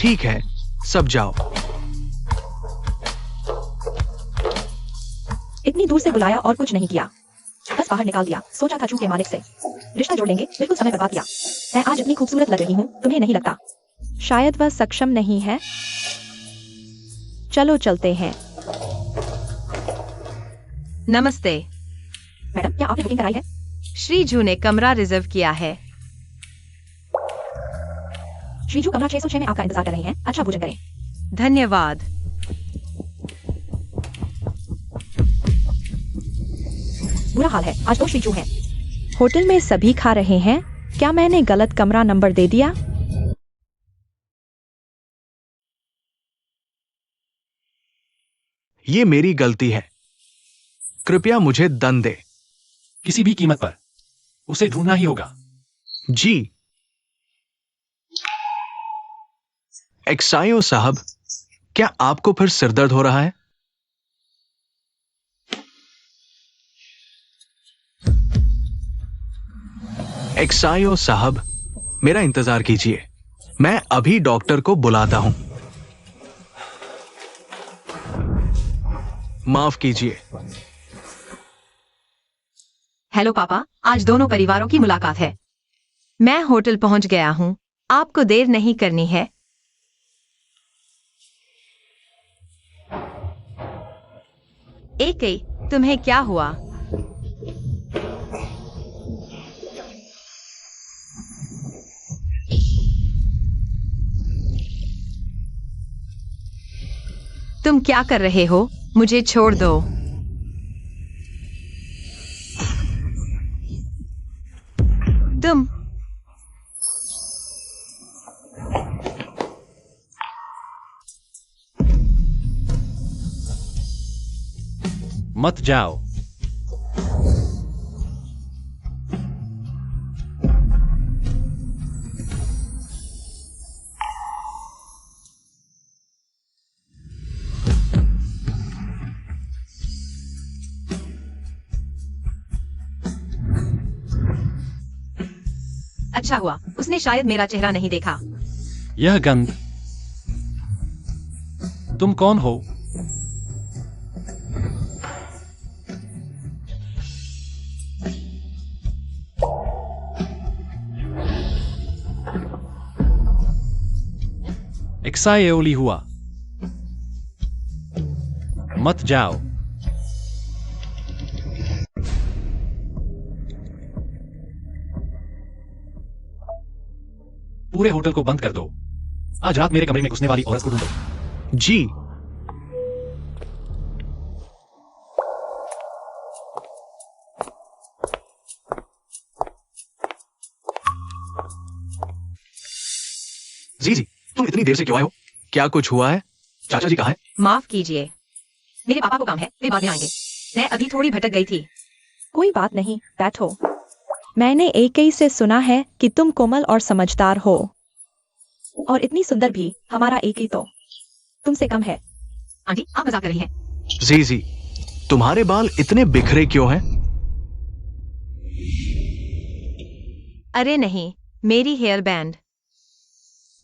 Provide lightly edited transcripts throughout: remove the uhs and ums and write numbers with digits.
ठीक है, सब जाओ। इतनी दूर से बुलाया और कुछ नहीं किया, बस बाहर निकाल दिया। सोचा था जू के मालिक से रिश्ता जोड़ लेंगे, बिल्कुल समय बर्बाद किया। मैं आज इतनी खूबसूरत लग रही हूँ, तुम्हें नहीं लगता? शायद वह सक्षम नहीं है। चलो चलते हैं। नमस्ते मैडम, क्या आपने बुकिंग कराई है? श्रीजू ने कमरा रिजर्व किया है। श्रीजू कमरा 606 में आपका इंतजार कर रहे हैं। अच्छा भोजन करें। धन्यवाद। बुरा हाल है, आज तो श्रीजू है। होटल में सभी खा रहे हैं। क्या मैंने गलत कमरा नंबर दे दिया? ये मेरी गलती है, कृपया मुझे दंड दे। किसी भी कीमत पर उसे ढूंढना ही होगा। जी। एक्सायो साहब, क्या आपको फिर सिरदर्द हो रहा है? एक्सायो साहब, मेरा इंतजार कीजिए, मैं अभी डॉक्टर को बुलाता हूं। माफ कीजिए। हेलो पापा, आज दोनों परिवारों की मुलाकात है। मैं होटल पहुंच गया हूं, आपको देर नहीं करनी है। एके, तुम्हें क्या हुआ? तुम क्या कर रहे हो? मुझे छोड़ दो। तुम मत जाओ। अच्छा हुआ, उसने शायद मेरा चेहरा नहीं देखा। यह गंध। तुम कौन हो? एक्सायोली हुआ। मत जाओ। पूरे होटल को बंद कर दो। आज रात मेरे कमरे में घुसने वाली औरत को ढूंढो। जी। जी, तुम इतनी देर से क्यों आए हो? क्या कुछ हुआ है? चाचा जी कहाँ है? माफ कीजिए, मेरे पापा को काम है, वे बाद में आएंगे। मैं अभी थोड़ी भटक गई थी। कोई बात नहीं, बैठो। मैंने एके से सुना है कि तुम कोमल और समझदार हो। और इतनी सुंदर भी। हमारा एक ही तो तुमसे कम है। आंटी, आप मजाक कर रही हैं। जी, तुम्हारे बाल इतने बिखरे क्यों हैं? अरे नहीं, मेरी हेयर बैंड।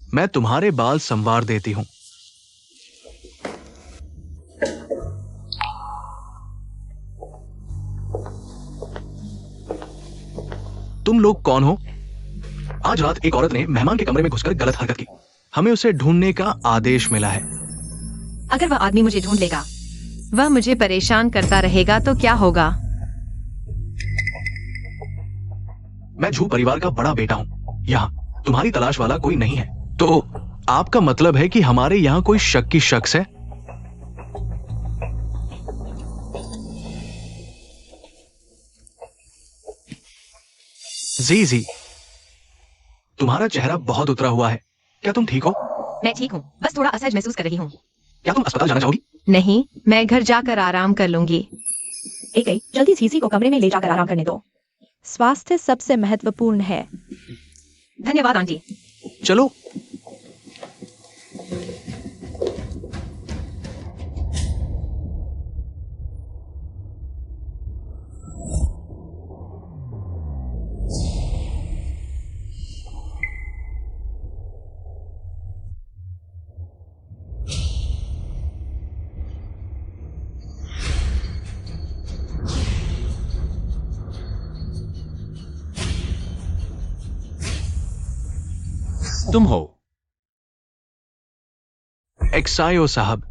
मैं तुम्हारे बाल संवार देती हूं। तुम लोग कौन हो? आज रात एक औरत ने मेहमान के कमरे में घुसकर गलत हरकत की। हमें उसे ढूंढने का आदेश मिला है। अगर वह आदमी मुझे ढूंढ लेगा, वह मुझे परेशान करता रहेगा तो क्या होगा? मैं झू परिवार का बड़ा बेटा हूँ। यहाँ तुम्हारी तलाश वाला कोई नहीं है। तो आपका मतलब है कि हमारे यहां कोई शक की शख्स है? जी, तुम्हारा चेहरा बहुत उतरा हुआ है। क्या तुम ठीक हो? मैं ठीक हूँ, बस थोड़ा असहज महसूस कर रही हूँ। क्या तुम अस्पताल जाना चाहोगी? नहीं, मैं घर जाकर आराम कर लूंगी। एक जल्दी सीसी को कमरे में ले जाकर आराम करने दो। स्वास्थ्य सबसे महत्वपूर्ण है। धन्यवाद आंटी। चलो। तुम हो। एक्सायो साहब,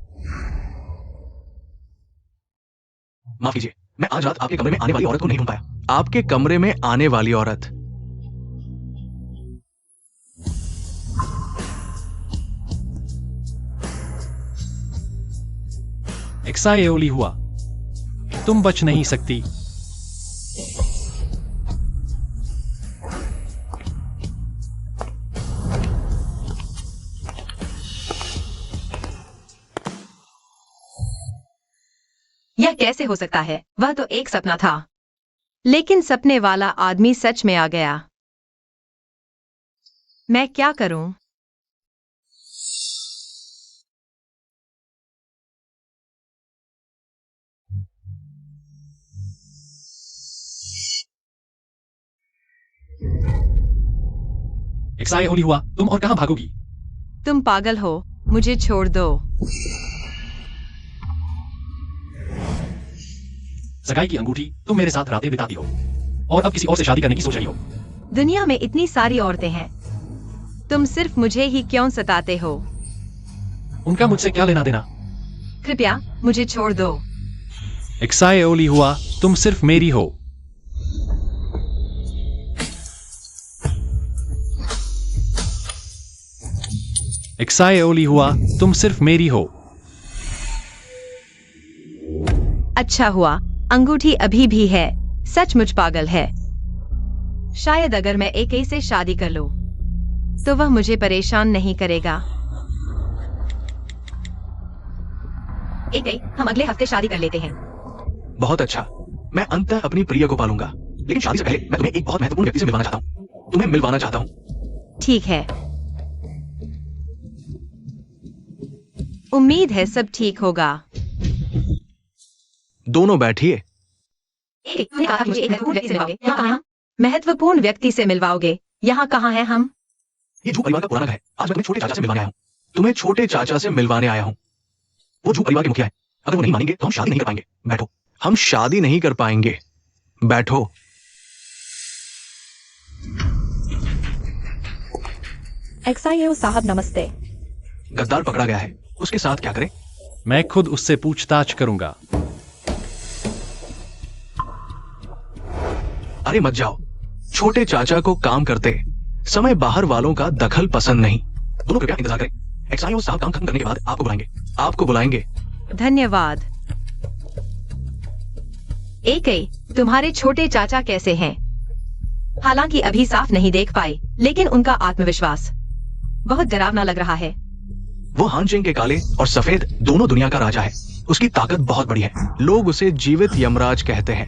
माफ कीजिए, मैं आज रात आपके कमरे में आने वाली औरत को नहीं ढूंढ पाया। आपके कमरे में आने वाली औरत? एक्साएओली हुआ, तुम बच नहीं सकती। यह कैसे हो सकता है? वह तो एक सपना था। लेकिन सपने वाला आदमी सच में आ गया। मैं क्या करूं? एक्साएओली हुआ, तुम और कहां भागोगी? तुम पागल हो, मुझे छोड़ दो। सगाई की अंगूठी, तुम मेरे साथ रातें बिताती हो और अब किसी और से शादी करने की सोच रही हो। दुनिया में इतनी सारी औरतें हैं, तुम सिर्फ मुझे ही क्यों सताते हो? उनका मुझसे क्या लेना देना? कृपया मुझे छोड़ दो। एक्साएओली हुआ, तुम सिर्फ मेरी हो। एक्साएओली हुआ, तुम सिर्फ मेरी हो। अच्छा हुआ, अंगूठी अभी भी है। सचमुच पागल है। शायद अगर मैं एक से शादी कर लूं, तो वह मुझे परेशान नहीं करेगा। हम अगले हफ्ते शादी कर लेते हैं। बहुत अच्छा, मैं अंततः अपनी प्रिय को पालूंगा। लेकिन शादी से पहले मैं तुम्हें एक बहुत महत्वपूर्ण व्यक्ति से मिलवाना चाहता हूँ। तुम्हें मिलवाना चाहता हूँ। ठीक है, उम्मीद है सब ठीक होगा। दोनों बैठिए। महत्वपूर्ण व्यक्ति से मिलवाओगे? यहाँ कहाँ हैं हम? ये जू परिवार का पुराना घर है। आज मैं तुम्हें छोटे चाचा से मिलवाने आया हूँ। तुम्हें छोटे चाचा से मिलवाने आया हूँ। वो जू परिवार के मुखिया है। अगर वो नहीं मानेंगे तो हम शादी नहीं कर पाएंगे। बैठो। हम शादी नहीं कर पाएंगे। बैठो। एक्सायो साहब नमस्ते। गद्दार पकड़ा गया है, उसके साथ क्या करें? मैं खुद उससे पूछताछ करूंगा। अरे मत जाओ। छोटे चाचा को काम करते समय बाहर वालों का दखल पसंद नहीं। दोनों कृपया इंतजार करें। एक्सायो साहब काम खत्म करने के बाद आपको बुलाएंगे। आपको बुलाएंगे। धन्यवाद। तुम्हारे छोटे चाचा कैसे हैं? हालांकि अभी साफ नहीं देख पाए, लेकिन उनका आत्मविश्वास बहुत डरावना लग रहा है। वो हानचेंग के काले और सफेद दोनों दुनिया का राजा है। उसकी ताकत बहुत बड़ी है। लोग उसे जीवित यमराज कहते हैं।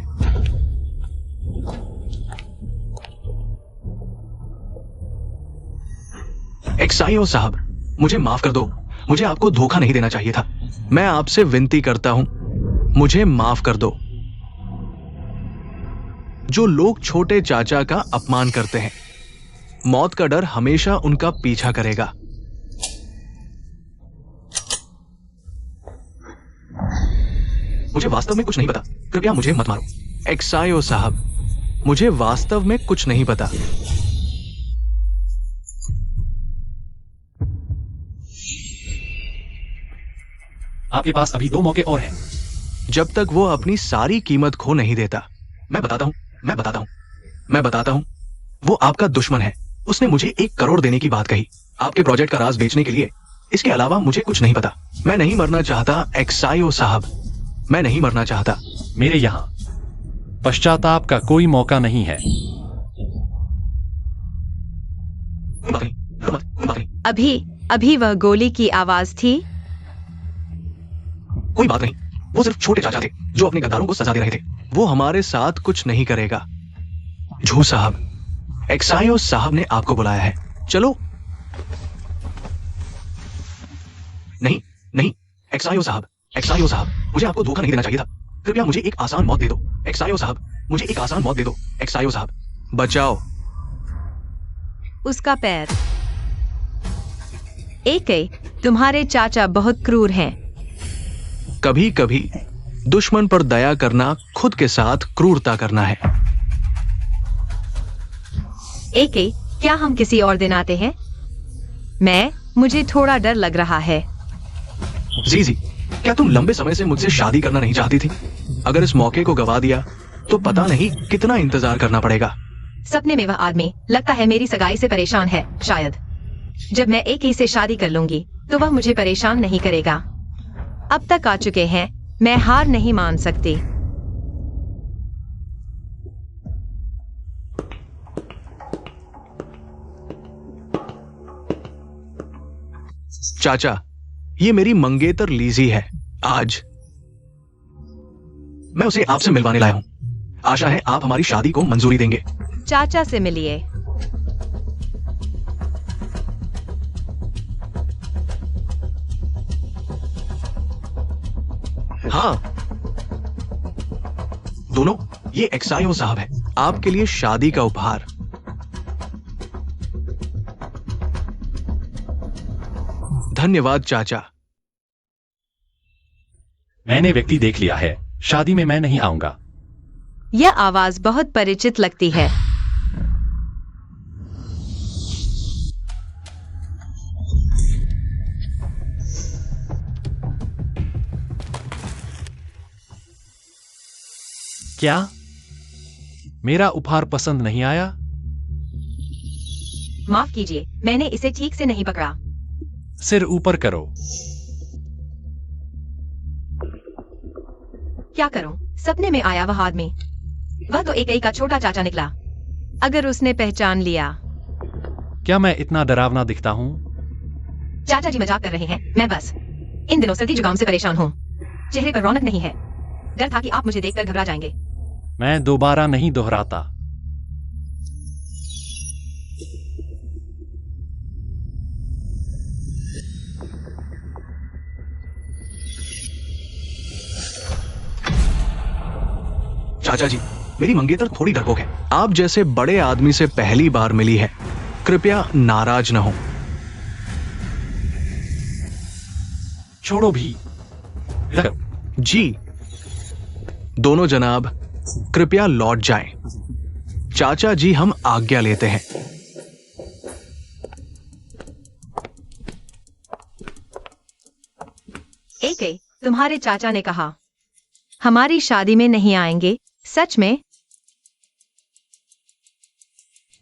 एक्सायो साहब, मुझे माफ कर दो। मुझे आपको धोखा नहीं देना चाहिए था। मैं आपसे विनती करता हूं, मुझे माफ कर दो। जो लोग छोटे चाचा का अपमान करते हैं, मौत का डर हमेशा उनका पीछा करेगा। मुझे वास्तव में कुछ नहीं पता। कृपया मुझे मत मारो। एक्सायो साहब, मुझे वास्तव में कुछ नहीं पता। आपके पास अभी 2 मौके और हैं। जब तक वो अपनी सारी कीमत खो नहीं देता। मैं बताता हूं। वो आपका दुश्मन है। उसने मुझे 1 करोड़ देने की बात कही आपके प्रोजेक्ट का राज बेचने के लिए। इसके अलावा मुझे कुछ नहीं पता। मैं नहीं मरना चाहता एक्सायो साहब, मैं नहीं मरना चाहता। मेरे यहां पश्चाताप का कोई मौका नहीं है। अभी वह गोली की आवाज थी। कोई बात नहीं। वो सिर्फ छोटे चाचा थे जो अपने गद्दारों को सजा दे रहे थे। वो हमारे साथ कुछ नहीं करेगा। झू साहब, एक्सायो साहब ने आपको बुलाया है। चलो। नहीं, एक्सायो साहब, मुझे आपको धोखा नहीं देना चाहिए था। कृपया मुझे एक आसान मौत दे दो। एक्सायो साहब, मुझे एक आसान मौत दे दो। एक्सायो साहब, बचाओ। उसका पैर। तुम्हारे चाचा बहुत क्रूर हैं। कभी कभी दुश्मन पर दया करना खुद के साथ क्रूरता करना है। क्या हम किसी और दिन आते हैं? मुझे थोड़ा डर लग रहा है। जी, क्या तुम लंबे समय से मुझसे शादी करना नहीं चाहती थी? अगर इस मौके को गवा दिया तो पता नहीं कितना इंतजार करना पड़ेगा। सपने में वह आदमी लगता है मेरी सगाई से परेशान है। शायद जब मैं एक ही से शादी कर लूंगी तो वह मुझे परेशान नहीं करेगा। अब तक आ चुके हैं, मैं हार नहीं मान सकती। चाचा, ये मेरी मंगेतर लीजी है। आज मैं उसे आपसे मिलवाने लाया हूं। आशा है आप हमारी शादी को मंजूरी देंगे। चाचा से मिलिए। हाँ दोनों, ये एक्सायो साहब है, आपके लिए शादी का उपहार। धन्यवाद चाचा। मैंने व्यक्ति देख लिया है, शादी में मैं नहीं आऊंगा। यह आवाज बहुत परिचित लगती है। क्या मेरा उपहार पसंद नहीं आया? माफ कीजिए, मैंने इसे ठीक से नहीं पकड़ा। सिर ऊपर करो। क्या करूं? सपने में आया वह आदमी। वह तो एक का छोटा चाचा निकला। अगर उसने पहचान लिया। क्या मैं इतना डरावना दिखता हूँ? चाचा जी मजाक कर रहे हैं। मैं बस इन दिनों सर्दी जुकाम से परेशान हूँ। चेहरे पर रौनक नहीं है। डर था कि आप मुझे देखकर घबरा जाएंगे। मैं दोबारा नहीं दोहराता। चाचा जी, मेरी मंगेतर थोड़ी डरपोक है। आप जैसे बड़े आदमी से पहली बार मिली है, कृपया नाराज न हो। छोड़ो भी। इधर। जी दोनों जनाब, कृपया लौट जाएं। चाचा जी, हम आज्ञा लेते हैं। एक तुम्हारे चाचा ने कहा हमारी शादी में नहीं आएंगे। सच में?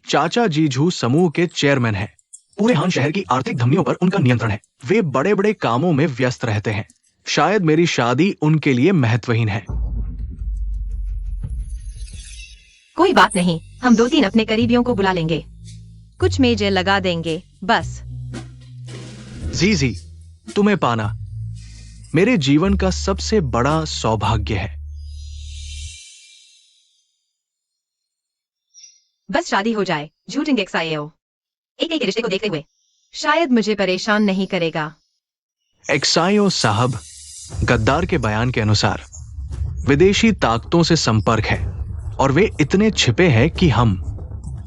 चाचा जीजू समूह के चेयरमैन हैं। पूरे हान शहर की आर्थिक धमनियों पर उनका नियंत्रण है। वे बड़े बड़े कामों में व्यस्त रहते हैं। शायद मेरी शादी उनके लिए महत्वहीन है। कोई बात नहीं, हम 2-3 अपने करीबियों को बुला लेंगे। कुछ मेजें लगा देंगे बस। जी तुम्हें पाना मेरे जीवन का सबसे बड़ा सौभाग्य है। बस शादी हो जाए। झूठेंगे एक्सायो। एक के रिश्ते को देखते हुए शायद मुझे परेशान नहीं करेगा। एक्सायो साहब, गद्दार के बयान के अनुसार विदेशी ताकतों से संपर्क है और वे इतने छिपे हैं कि हम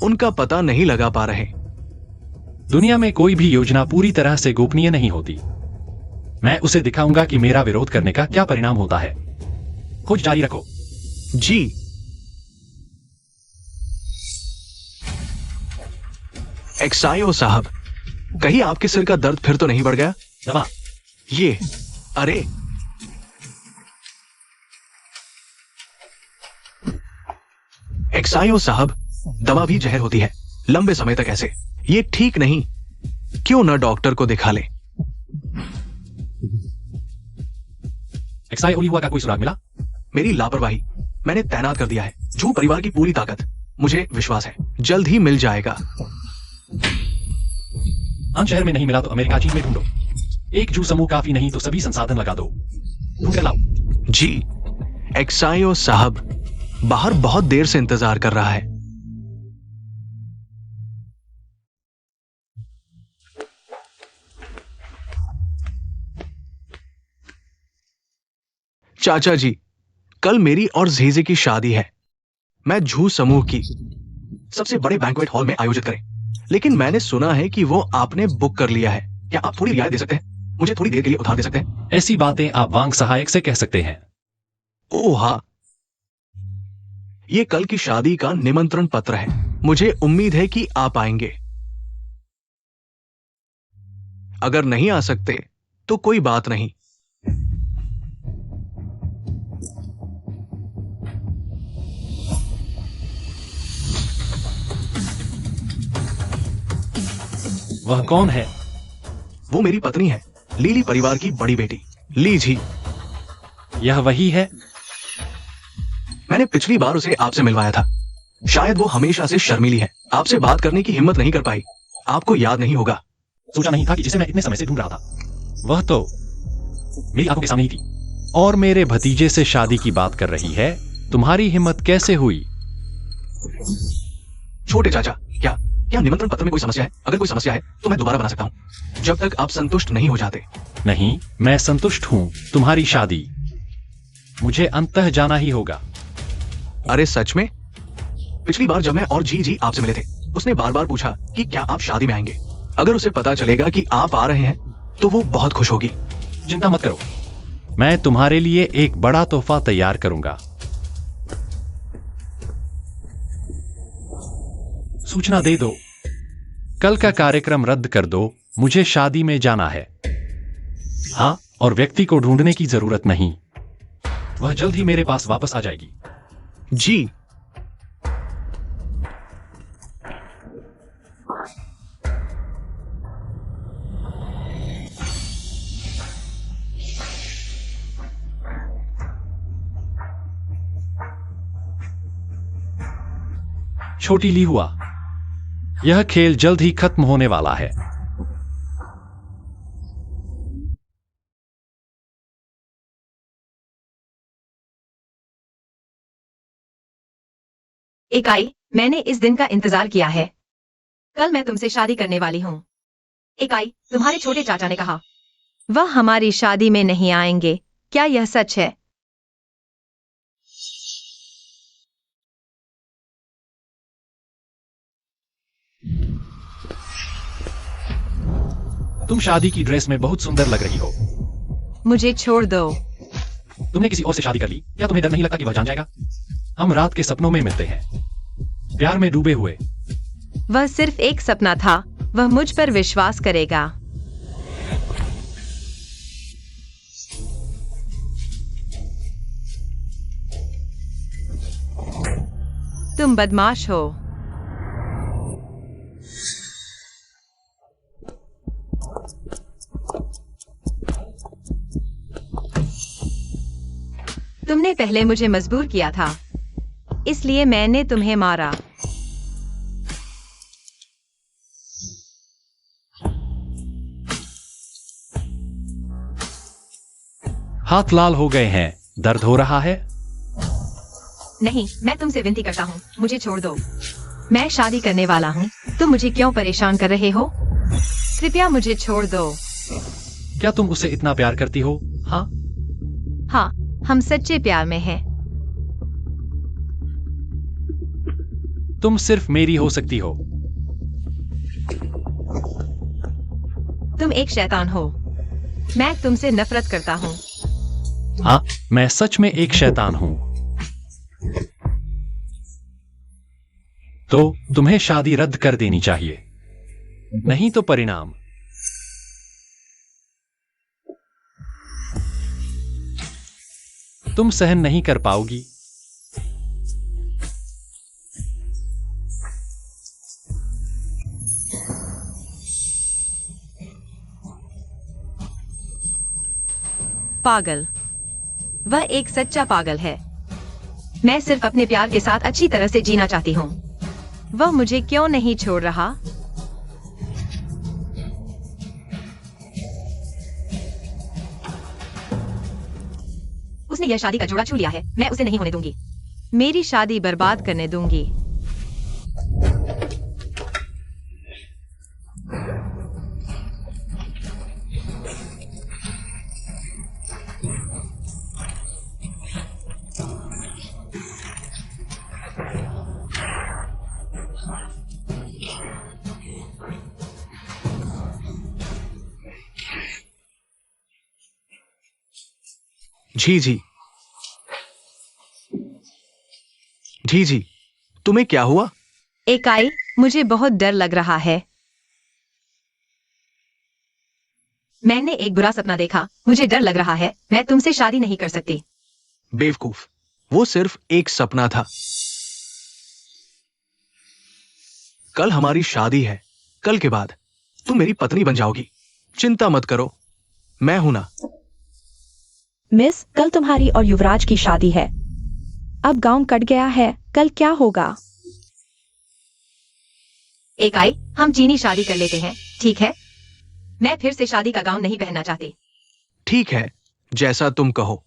उनका पता नहीं लगा पा रहे। दुनिया में कोई भी योजना पूरी तरह से गोपनीय नहीं होती। मैं उसे दिखाऊंगा कि मेरा विरोध करने का क्या परिणाम होता है। खोज जारी रखो। जी एक्सायो साहब, कहीं आपके सिर का दर्द फिर तो नहीं बढ़ गया? दवा। ये अरे एक्सायो साहब, दवा भी जहर होती है। लंबे समय तक ऐसे ये ठीक नहीं। क्यों न डॉक्टर को दिखा ले? एक्सायो हुआ का कोई सुराग मिला? मेरी लापरवाही। मैंने तैनात कर दिया है झू परिवार की पूरी ताकत। मुझे विश्वास है जल्द ही मिल जाएगा। हान शहर में नहीं मिला तो अमेरिका चीन में ढूंढो। एक जू समूह काफी नहीं तो सभी संसाधन लगा दो। ढूंढ कर लाओ। जी एक्सायो साहब बाहर बहुत देर से इंतजार कर रहा है। चाचा जी, कल मेरी और झीजे की शादी है। मैं झू समूह की सबसे बड़े बैंक्वेट हॉल में आयोजित करें, लेकिन मैंने सुना है कि वो आपने बुक कर लिया है। क्या आप थोड़ी रियायत दे सकते हैं? मुझे थोड़ी देर के लिए उधार दे सकते हैं? ऐसी बातें आप वांग सहायक से कह सकते हैं। ओह हाँ, ये कल की शादी का निमंत्रण पत्र है। मुझे उम्मीद है कि आप आएंगे। अगर नहीं आ सकते तो कोई बात नहीं। वह कौन है? वो मेरी पत्नी है, लीली परिवार की बड़ी बेटी ली जी। यह वही है? मैंने पिछली बार उसे आपसे मिलवाया था। शायद वो हमेशा से शर्मीली है, आपसे बात करने की हिम्मत नहीं कर पाई। आपको याद नहीं होगा। सोचा नहीं था कि जिसे मैं इतने समय से ढूंढ रहा था वह तो मेरी आंखों के सामने ही थी। और मेरे भतीजे से शादी की बात कर रही है। तुम्हारी हिम्मत कैसे हुई? छोटे चाचा, क्या निमंत्रण पत्र में कोई समस्या है? अगर कोई समस्या है तो मैं दोबारा बना सकता हूँ, जब तक आप संतुष्ट नहीं हो जाते। नहीं, मैं संतुष्ट हूं। तुम्हारी शादी, मुझे अंततः जाना ही होगा। अरे सच में? पिछली बार जब मैं और जी आपसे मिले थे, उसने बार बार पूछा कि क्या आप शादी में आएंगे। अगर उसे पता चलेगा कि आप आ रहे हैं तो वो बहुत खुश होगी। चिंता मत करो, मैं तुम्हारे लिए एक बड़ा तोहफा तैयार करूंगा। सूचना दे दो, कल का कार्यक्रम रद्द कर दो, मुझे शादी में जाना है। हाँ, और व्यक्ति को ढूंढने की जरूरत नहीं, वह जल्द ही मेरे पास वापस आ जाएगी। जी। छोटी ली हुआ, यह खेल जल्द ही खत्म होने वाला है। इकाई, मैंने इस दिन का इंतजार किया है। कल मैं तुमसे शादी करने वाली हूँ। इकाई, तुम्हारे छोटे चाचा ने कहा वह हमारी शादी में नहीं आएंगे। क्या यह सच है? तुम शादी की ड्रेस में बहुत सुंदर लग रही हो। मुझे छोड़ दो। तुमने किसी और से शादी कर ली? क्या तुम्हें डर नहीं लगता कि वह जान जाएगा? हम रात के सपनों में मिलते हैं, प्यार में डूबे हुए। वह सिर्फ एक सपना था, वह मुझ पर विश्वास करेगा। तुम बदमाश हो। तुमने पहले मुझे मजबूर किया था, इसलिए मैंने तुम्हें मारा। हाथ लाल हो गए हैं, दर्द हो रहा है? नहीं, मैं तुमसे विनती करता हूँ, मुझे छोड़ दो। मैं शादी करने वाला हूँ, तुम मुझे क्यों परेशान कर रहे हो? कृपया मुझे छोड़ दो। क्या तुम उसे इतना प्यार करती हो? हाँ? हाँ, हम सच्चे प्यार में हैं। तुम सिर्फ मेरी हो सकती हो। तुम एक शैतान हो। मैं तुमसे नफरत करता हूँ। हाँ, मैं सच में एक शैतान हूं। तो तुम्हें शादी रद्द कर देनी चाहिए, नहीं तो परिणाम। तुम सहन नहीं कर पाओगी। पागल, वह एक सच्चा पागल है। मैं सिर्फ अपने प्यार के साथ अच्छी तरह से जीना चाहती हूँ। वह मुझे क्यों नहीं छोड़ रहा? उसने यह शादी का जोड़ा छू लिया है, मैं उसे नहीं होने दूंगी। मेरी शादी बर्बाद करने दूंगी। जी तुम्हें क्या हुआ? इकाई, मुझे बहुत डर लग रहा है। मैंने एक बुरा सपना देखा, मुझे डर लग रहा है, मैं तुमसे शादी नहीं कर सकती। बेवकूफ, वो सिर्फ एक सपना था। कल हमारी शादी है, कल के बाद तुम मेरी पत्नी बन जाओगी। चिंता मत करो, मैं हूं ना। मिस, कल तुम्हारी और युवराज की शादी है। अब गांव कट गया है, कल क्या होगा? एकाई, हम चीनी शादी कर लेते हैं, ठीक है? मैं फिर से शादी का गाउन नहीं पहनना चाहती। ठीक है, जैसा तुम कहो।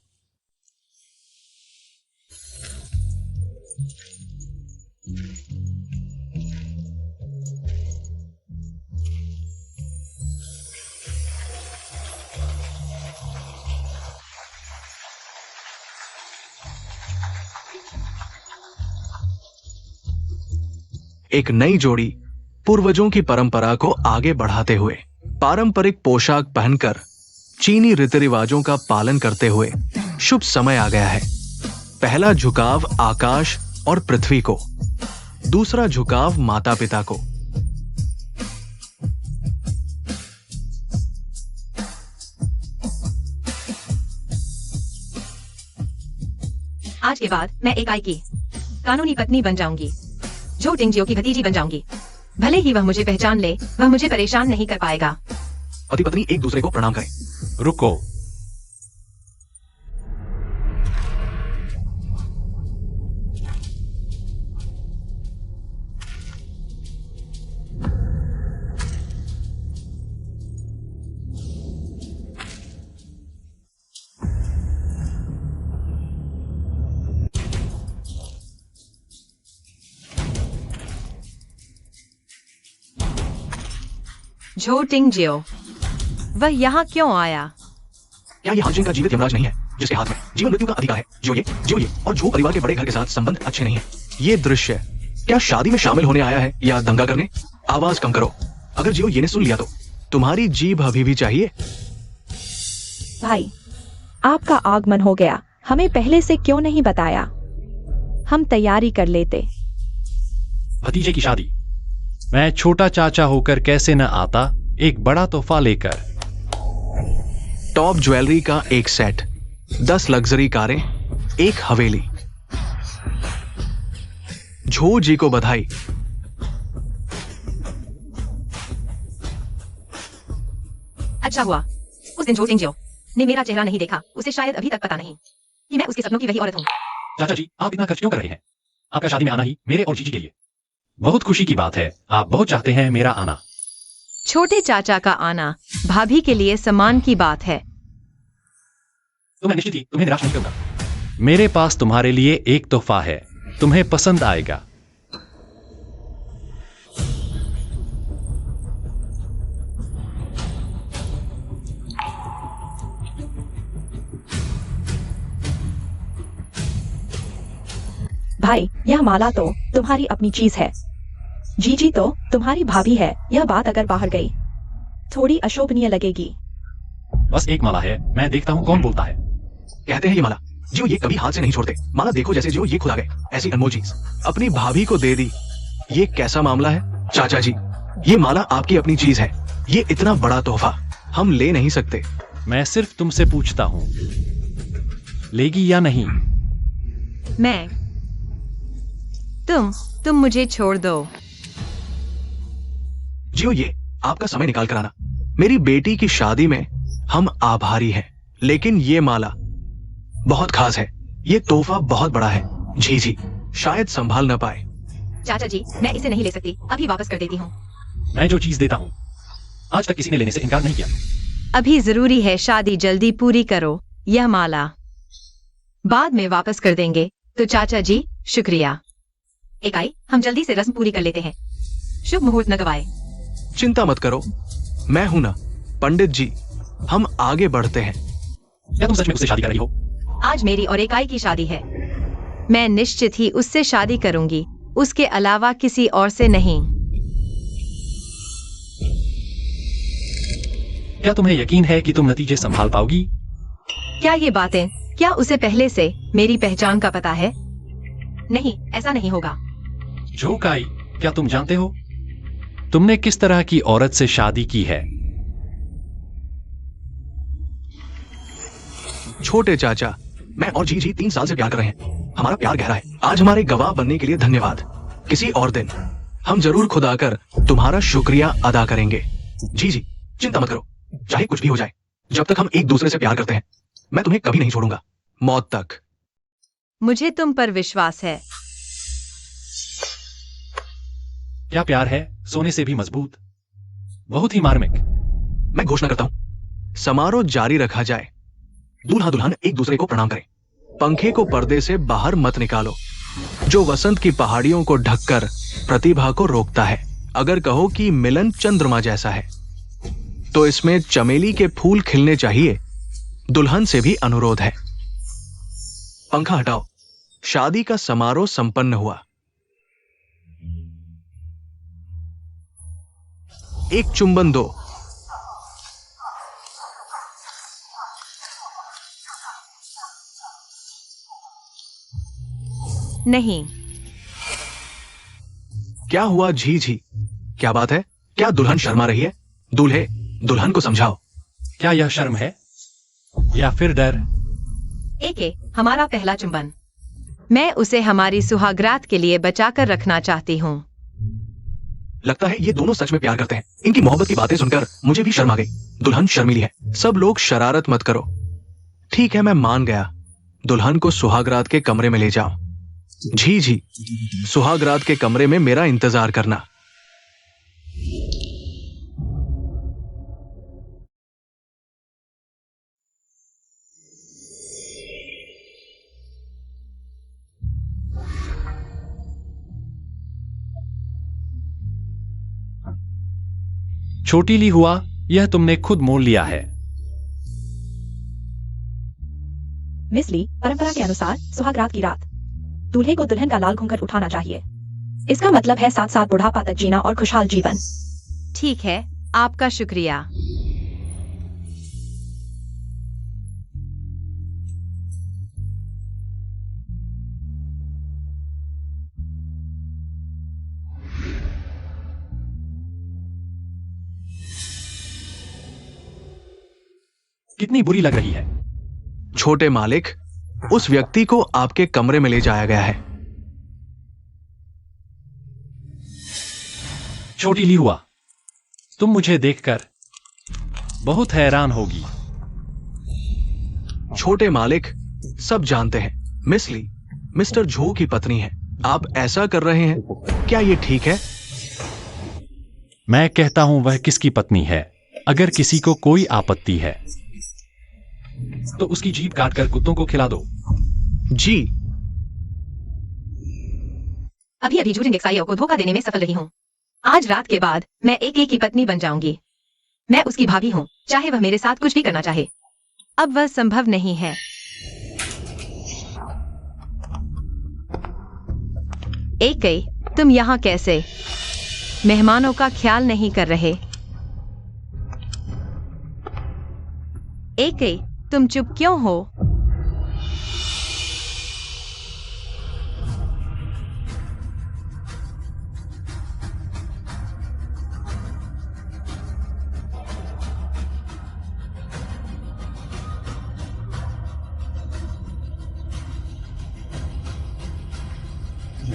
एक नई जोड़ी पूर्वजों की परंपरा को आगे बढ़ाते हुए पारंपरिक पोशाक पहनकर चीनी रीति रिवाजों का पालन करते हुए शुभ समय आ गया है। पहला झुकाव आकाश और पृथ्वी को, दूसरा झुकाव माता पिता को। आज के बाद मैं एकाई की कानूनी पत्नी बन जाऊंगी, जो टिंगजियो की भतीजी बन जाऊंगी। भले ही वह मुझे पहचान ले, वह मुझे परेशान नहीं कर पाएगा। पति पत्नी एक दूसरे को प्रणाम करें। रुको, झो टिंगजियो, वह यहाँ क्यों आया? क्या ये हाजिन का जीवित यमराज नहीं है, जिसके हाथ में जीवन मृत्यु का अधिकार है? जो ये और जो परिवार के बड़े घर के साथ संबंध अच्छे नहीं है। ये दृश्य क्या शादी में शामिल होने आया है या दंगा करने? आवाज कम करो, अगर जियो ये ने सुन लिया तो। तुम्हारी जीभ अभी भी चाहिए? भाई, आपका आगमन हो गया, हमें पहले से क्यों नहीं बताया? हम तैयारी कर लेते। भतीजे की शादी, मैं छोटा चाचा होकर कैसे न आता एक बड़ा तोहफा लेकर। टॉप ज्वेलरी का एक सेट, 10 लग्जरी कारें, एक हवेली। झो जी को बधाई। अच्छा हुआ उस दिन झो टिंगजियो ने मेरा चेहरा नहीं देखा, उसे शायद अभी तक पता नहीं कि मैं उसके सपनों की वही औरत हूँ। चाचा जी, आप इतना खर्च क्यों कर रहे हैं? आपका शादी में आना ही मेरे और जीजी के लिए बहुत खुशी की बात है। आप बहुत चाहते हैं मेरा आना। छोटे चाचा का आना भाभी के लिए सम्मान की बात है। तो मैं निश्चित ही तुम्हें निराश नहीं करूंगा। मेरे पास तुम्हारे लिए एक तोहफा है, तुम्हें पसंद आएगा। भाई, यह माला तो तुम्हारी अपनी चीज है। जीजी तो तुम्हारी भाभी है, यह बात अगर बाहर गई थोड़ी अशोभनीय लगेगी। बस एक माला है, मैं देखता हूँ कौन बोलता है। कहते हैं ये माला, जो ये कभी हाथ से नहीं छोड़ते। माला देखो जैसे जो ये खुद आ गए, ऐसी अनमोल चीज अपनी भाभी को दे दी। ये कैसा मामला है? चाचा जी, ये माला आपकी अपनी चीज है। ये इतना बड़ा तोहफा हम ले नहीं सकते। मैं सिर्फ तुमसे पूछता हूँ, लेगी या नहीं? मैं तुम मुझे छोड़ दो। जियो, ये आपका समय निकाल कर आना। मेरी बेटी की शादी में हम आभारी हैं, लेकिन ये माला बहुत खास है। ये तोहफा बहुत बड़ा है। जी शायद संभाल न पाए। चाचा जी, मैं इसे नहीं ले सकती, अभी वापस कर देती हूँ। मैं जो चीज देता हूँ आज तक किसी ने लेने से इनकार नहीं किया। अभी जरूरी है, शादी जल्दी पूरी करो। यह माला बाद में वापस कर देंगे। तो चाचा जी, शुक्रिया। एकाई, हम जल्दी से रस्म पूरी कर लेते हैं। शुभ मुहूर्त न गवाए। चिंता मत करो, मैं हूं ना। पंडित जी, हम आगे बढ़ते हैं। क्या तुम सच में उससे शादी कर रही हो? आज मेरी और एकाई की शादी है। मैं निश्चित ही उससे शादी करूंगी, उसके अलावा किसी और से नहीं। क्या तुम्हें यकीन है कि तुम नतीजे संभाल पाओगी? क्या ये बातें, क्या उसे पहले से मेरी पहचान का पता है? नहीं, ऐसा नहीं होगा। जो काई, क्या तुम जानते हो तुमने किस तरह की औरत से शादी की है? छोटे चाचा, मैं और जी 3 साल से प्यार कर रहे हैं। हमारा प्यार गहरा है। आज हमारे गवाह बनने के लिए धन्यवाद। किसी और दिन हम जरूर खुद आकर तुम्हारा शुक्रिया अदा करेंगे। जी चिंता मत करो, चाहे कुछ भी हो जाए, जब तक हम एक दूसरे से प्यार करते हैं मैं तुम्हें कभी नहीं छोड़ूंगा, मौत तक। मुझे तुम पर विश्वास है। क्या प्यार है सोने से भी मजबूत, बहुत ही मार्मिक। मैं घोषणा करता हूं, समारोह जारी रखा जाए। दूल्हा दुल्हन एक दूसरे को प्रणाम करें। पंखे को पर्दे से बाहर मत निकालो, जो वसंत की पहाड़ियों को ढककर प्रतिभा को रोकता है। अगर कहो कि मिलन चंद्रमा जैसा है, तो इसमें चमेली के फूल खिलने चाहिए। दुल्हन से भी अनुरोध है। पंखा हटाओ। शादी का समारोह संपन्न हुआ। एक चुंबन दो। नहीं। क्या हुआ जी? क्या बात है? क्या दुल्हन शर्मा रही है? दूल्हे दुल्हन को समझाओ। क्या यह शर्म है या फिर डर? एके, हमारा पहला चुंबन। मैं उसे हमारी सुहागरात के लिए बचाकर रखना चाहती हूँ। लगता है ये दोनों सच में प्यार करते हैं। इनकी मोहब्बत की बातें सुनकर मुझे भी शर्म आ गई। दुल्हन शर्मीली है। सब लोग शरारत मत करो। ठीक है, मैं मान गया। दुल्हन को सुहागरात के कमरे में ले जाओ। जी सुहागरात के कमरे में मेरा इंतजार करना। छोटी ली हुआ, यह तुमने खुद मोल लिया है। मिस ली, परंपरा के अनुसार सुहागरात की रात दूल्हे को दुल्हन का लाल घूंघट उठाना चाहिए। इसका मतलब है साथ साथ बुढ़ापा तक जीना और खुशहाल जीवन। ठीक है, आपका शुक्रिया। कितनी बुरी लग रही है। छोटे मालिक, उस व्यक्ति को आपके कमरे में ले जाया गया है। छोटी ली हुआ, तुम मुझे देखकर बहुत हैरान होगी। छोटे मालिक, सब जानते हैं मिस ली मिस्टर झो की पत्नी है। आप ऐसा कर रहे हैं, क्या ये ठीक है? मैं कहता हूं वह किसकी पत्नी है। अगर किसी को कोई आपत्ति है तो उसकी जीभ काटकर कुत्तों को खिला दो। जी। अभी अभी जूलिन डेक्साइयो को धोखा देने में सफल रही हूँ। आज रात के बाद मैं एक की पत्नी बन जाऊंगी। मैं उसकी भाभी हूँ, चाहे वह मेरे साथ कुछ भी करना चाहे। अब वह संभव नहीं है। एक तुम यहाँ कैसे? मेहमानों का ख्याल नहीं कर रहे। एक तुम चुप क्यों हो?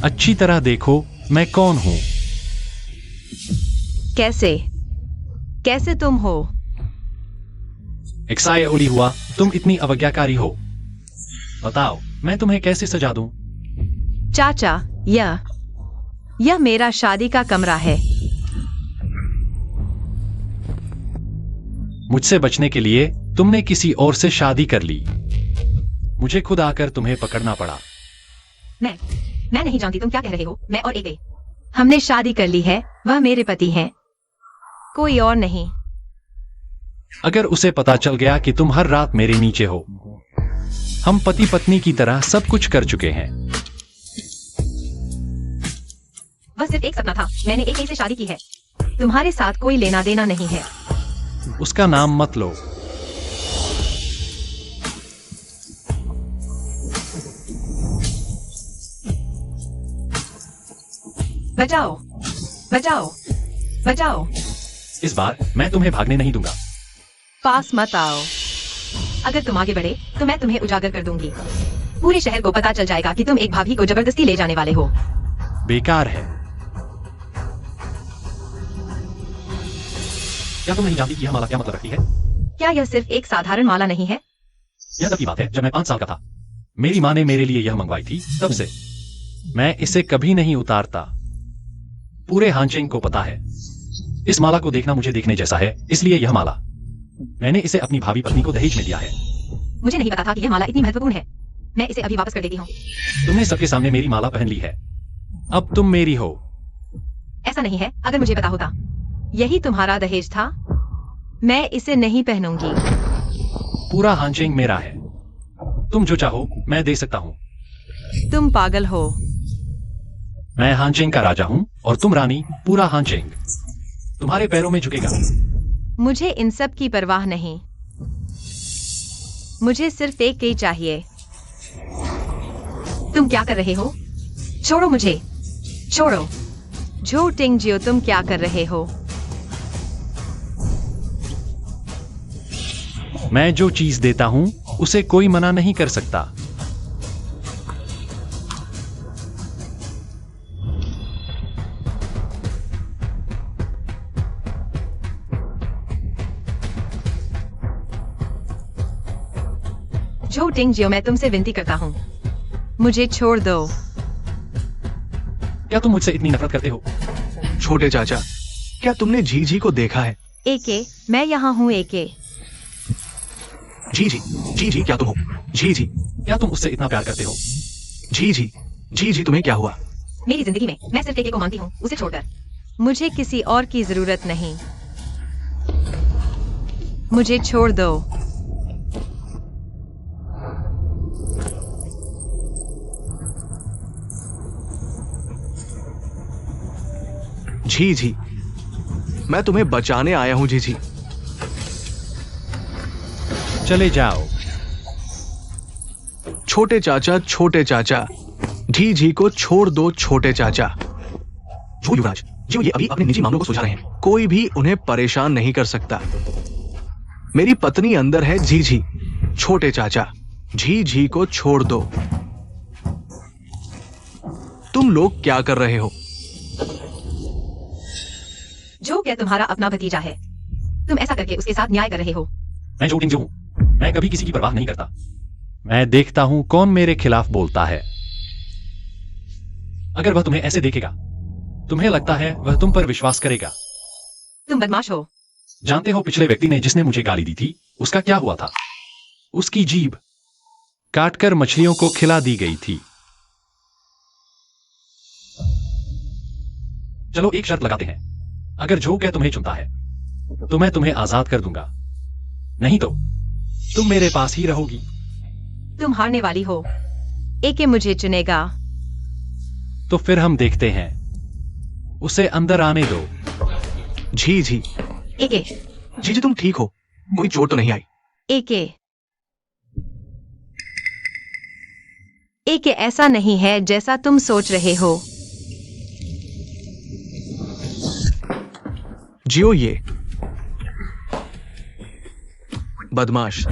अच्छी तरह देखो मैं कौन हूं। कैसे तुम हो? एक्साय ओली हुआ, तुम इतनी अवज्ञाकारी हो। बताओ मैं तुम्हें कैसे सजा दूं? चाचा, यह मेरा शादी का कमरा है। मुझसे बचने के लिए तुमने किसी और से शादी कर ली। मुझे खुद आकर तुम्हें पकड़ना पड़ा। मैं नहीं जानती तुम क्या कह रहे हो। मैं और एक हमने शादी कर ली है। वह मेरे पति हैं, कोई और नहीं। अगर उसे पता चल गया कि तुम हर रात मेरे नीचे हो, हम पति पत्नी की तरह सब कुछ कर चुके हैं। बस सिर्फ एक सपना था। मैंने एक से शादी की है। तुम्हारे साथ कोई लेना देना नहीं है। उसका नाम मत लो। बचाओ, बचाओ, बचाओ। इस बार मैं तुम्हें भागने नहीं दूंगा। पास मत आओ। अगर तुम आगे बढ़े तो मैं तुम्हें उजागर कर दूंगी। पूरे शहर को पता चल जाएगा कि तुम एक भाभी को जबरदस्ती ले जाने वाले हो। बेकार है। क्या तुम नहीं जानती कि यह माला क्या मतलब रखती है? क्या यह सिर्फ एक साधारण माला नहीं है? यह तब की बात है जब मैं 5 साल का था। मेरी माँ ने मेरे लिए यह मंगवाई थी, तब से मैं इसे कभी नहीं उतारता। पूरे हांचेंग को पता है। इस माला को देखना मुझे देखने जैसा है, इसलिए यह माला मैंने इसे अपनी भावी पत्नी को दहेज में दिया है। मुझे नहीं पता था कि यह माला इतनी महत्वपूर्ण है। मैं इसे अभी वापस कर देती हूँ। तुमने सबके सामने मेरी माला पहन ली है, अब तुम मेरी हो। ऐसा नहीं है, अगर मुझे पता होता। यही तुम्हारा दहेज था। मैं इसे नहीं पहनूंगी। पूरा हांचेंग मेरा है। तुम जो चाहो मैं दे सकता हूँ। तुम पागल हो। मैं हांचेंग का राजा हूँ और तुम रानी। पूरा हांचेंग तुम्हारे पैरों में झुकेगा। मुझे इन सब की परवाह नहीं। मुझे सिर्फ एक ही चाहिए। तुम क्या कर रहे हो? छोड़ो मुझे, छोड़ो। झो टिंगजियो, तुम क्या कर रहे हो? मैं जो चीज देता हूँ उसे कोई मना नहीं कर सकता। झो टिंगजियो, मैं तुमसे विनती करता हूँ, मुझे छोड़ दो। क्या तुम मुझसे इतनी नफरत करते हो? छोटे चाचा, क्या तुमने झी को देखा है? एके, मैं यहाँ हूँ। एके, झी क्या तुम हो? झी क्या तुम उससे इतना प्यार करते हो? झी तुम्हें क्या हुआ? मेरी जिंदगी में मैं सिर्फ एके को मानती हूँ, उसे छोड़कर। मुझे किसी और की जरूरत नहीं। मुझे छोड़ दो। झी मैं तुम्हें बचाने आया हूं। झी चले जाओ। छोटे चाचा, झी को छोड़ दो। छोटे चाचा। जो युवराज जो ये अभी अपने निजी मामलों को सुलझा रहे हैं, कोई भी उन्हें परेशान नहीं कर सकता। मेरी पत्नी अंदर है। झी छोटे चाचा, झी को छोड़ दो। तुम लोग क्या कर रहे हो? जो क्या तुम्हारा अपना भतीजा है, तुम ऐसा करके उसके साथ न्याय कर रहे हो। मैं जो टिंगजियो हूँ, मैं कभी किसी की परवाह नहीं करता। मैं देखता हूं कौन मेरे खिलाफ बोलता है। अगर वह तुम्हें ऐसे देखेगा, तुम्हें लगता है वह तुम पर विश्वास करेगा? तुम बदमाश हो। जानते हो पिछले व्यक्ति ने जिसने मुझे गाली दी थी, उसका क्या हुआ था? उसकी जीभ काटकर मछलियों को खिला दी गई थी। चलो एक शर्त लगाते हैं, अगर जो क्या तुम्हें चुनता है तो मैं तुम्हें आजाद कर दूंगा, नहीं तो तुम मेरे पास ही रहोगी। तुम हारने वाली हो। एके मुझे चुनेगा। तो फिर हम देखते हैं। उसे अंदर आने दो। झी एके, तुम ठीक हो? कोई चोट तो नहीं आई? एके, एके, ऐसा नहीं है जैसा तुम सोच रहे हो। जियो ये बदमाश।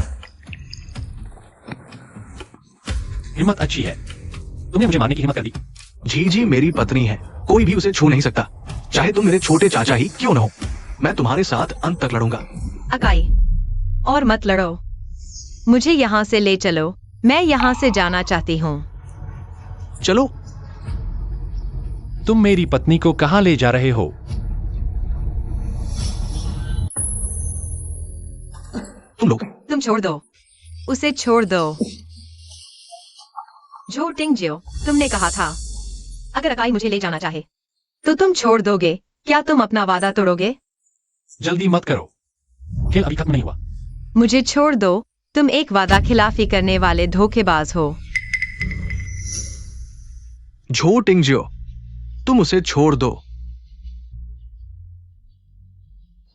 हिम्मत अच्छी है, तुमने मुझे मारने की हिम्मत कर दी। झी मेरी पत्नी है, कोई भी उसे छू नहीं सकता, चाहे तुम मेरे छोटे चाचा ही क्यों न हो। मैं तुम्हारे साथ अंत तक लड़ूंगा। अकाई, और मत लड़ो। मुझे यहाँ से ले चलो, मैं यहाँ से जाना चाहती हूँ। चलो। तुम मेरी पत्नी को कहाँ ले जा रहे हो? तुम लोग। तुम छोड़ दो, उसे छोड़ दो। झो टिंगजियो, तुमने कहा था अगर अकाई मुझे ले जाना चाहे तो तुम छोड़ दोगे। क्या तुम अपना वादा तोड़ोगे? जल्दी मत करो, खेल अभी खत्म नहीं हुआ। मुझे छोड़ दो, तुम एक वादा खिलाफी करने वाले धोखेबाज हो। झो टिंगजियो, तुम उसे छोड़ दो।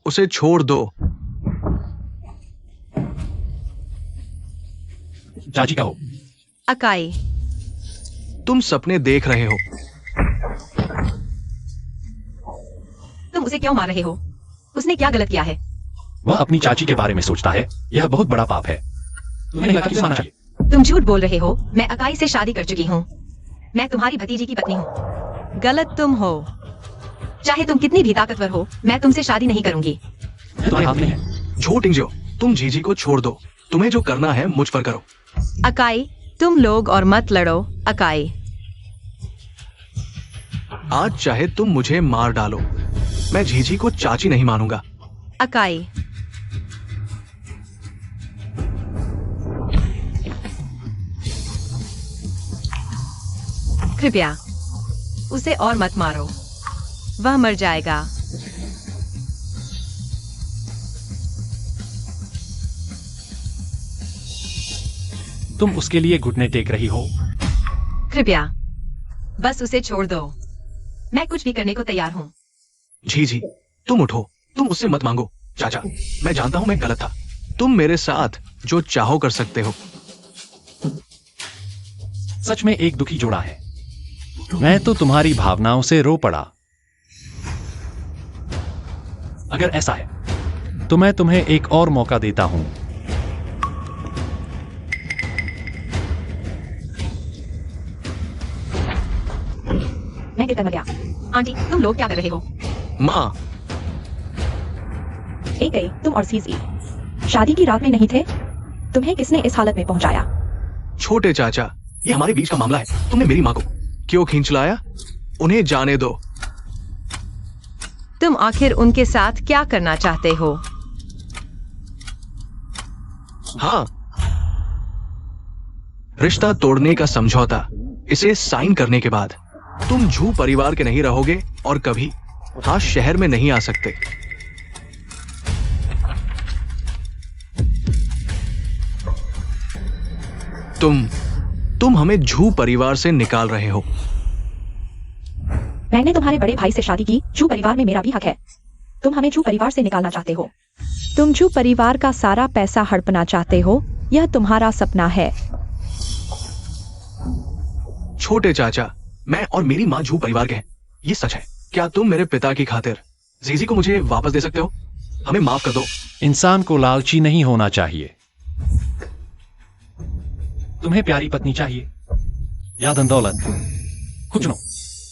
उसे छोड़ दो। चाची का हो। अकाई, तुम सपने देख रहे हो। तुम उसे क्यों मार रहे हो? उसने क्या गलत किया है? वह अपनी चाची के बारे में सोचता है, यह बहुत बड़ा पाप है। तुम्हें लगता है किसे मानना चाहिए? तुम झूठ बोल रहे हो। मैं अकाई से शादी कर चुकी हूँ। मैं तुम्हारी भतीजी की पत्नी हूँ। गलत तुम हो। चाहे तुम कितनी भी ताकतवर हो, मैं तुमसे शादी नहीं करूंगी। तुम्हारे हाथ में है। झूठ इंजो, तुम जीजी को छोड़ दो। तुम्हें जो करना है मुझ पर करो। अकाई, तुम लोग और मत लड़ो। अकाई, आज चाहे तुम मुझे मार डालो, मैं जीजी को चाची नहीं मानूंगा। अकाई, कृपया उसे और मत मारो, वह मर जाएगा। तुम उसके लिए घुटने टेक रही हो। कृपया बस उसे छोड़ दो। मैं कुछ भी करने को तैयार हूँ। जीजी, तुम उठो, तुम उससे मत मांगो। चाचा, मैं जानता हूं मैं गलत था। तुम मेरे साथ जो चाहो कर सकते हो। सच में एक दुखी जोड़ा है। मैं तो तुम्हारी भावनाओं से रो पड़ा। अगर ऐसा है तो मैं तुम्हें एक और मौका देता हूं। मैं गिरकर मर गया। आंटी, तुम लोग क्या कर रहे हो? माँ, एक गई तुम और सीजी शादी की रात में नहीं थे। तुम्हें किसने इस हालत में पहुंचाया? छोटे चाचा, ये हमारे बीच का मामला है। तुमने मेरी माँ को क्यों खींच लाया? उन्हें जाने दो। तुम आखिर उनके साथ क्या करना चाहते हो? हाँ, रिश्ता तोड़ने का समझौता। इसे साइन करने के बाद तुम झू परिवार के नहीं रहोगे और कभी हाँ शहर में नहीं आ सकते। तुम हमें झू परिवार से निकाल रहे हो। मैंने तुम्हारे बड़े भाई से शादी की। जू परिवार में मेरा भी हक है। तुम हमें जू परिवार से निकालना चाहते हो। तुम जू परिवार का सारा पैसा हड़पना चाहते हो। यह तुम्हारा सपना है। छोटे चाचा, मैं और मेरी माँ झू परिवार के हैं, ये सच है। क्या तुम मेरे पिता की खातिर जीजी को मुझे वापस दे सकते हो? हमें माफ कर दो। इंसान को लालची नहीं होना चाहिए। तुम्हें प्यारी पत्नी चाहिए या धन दौलत? कुछ चुनो।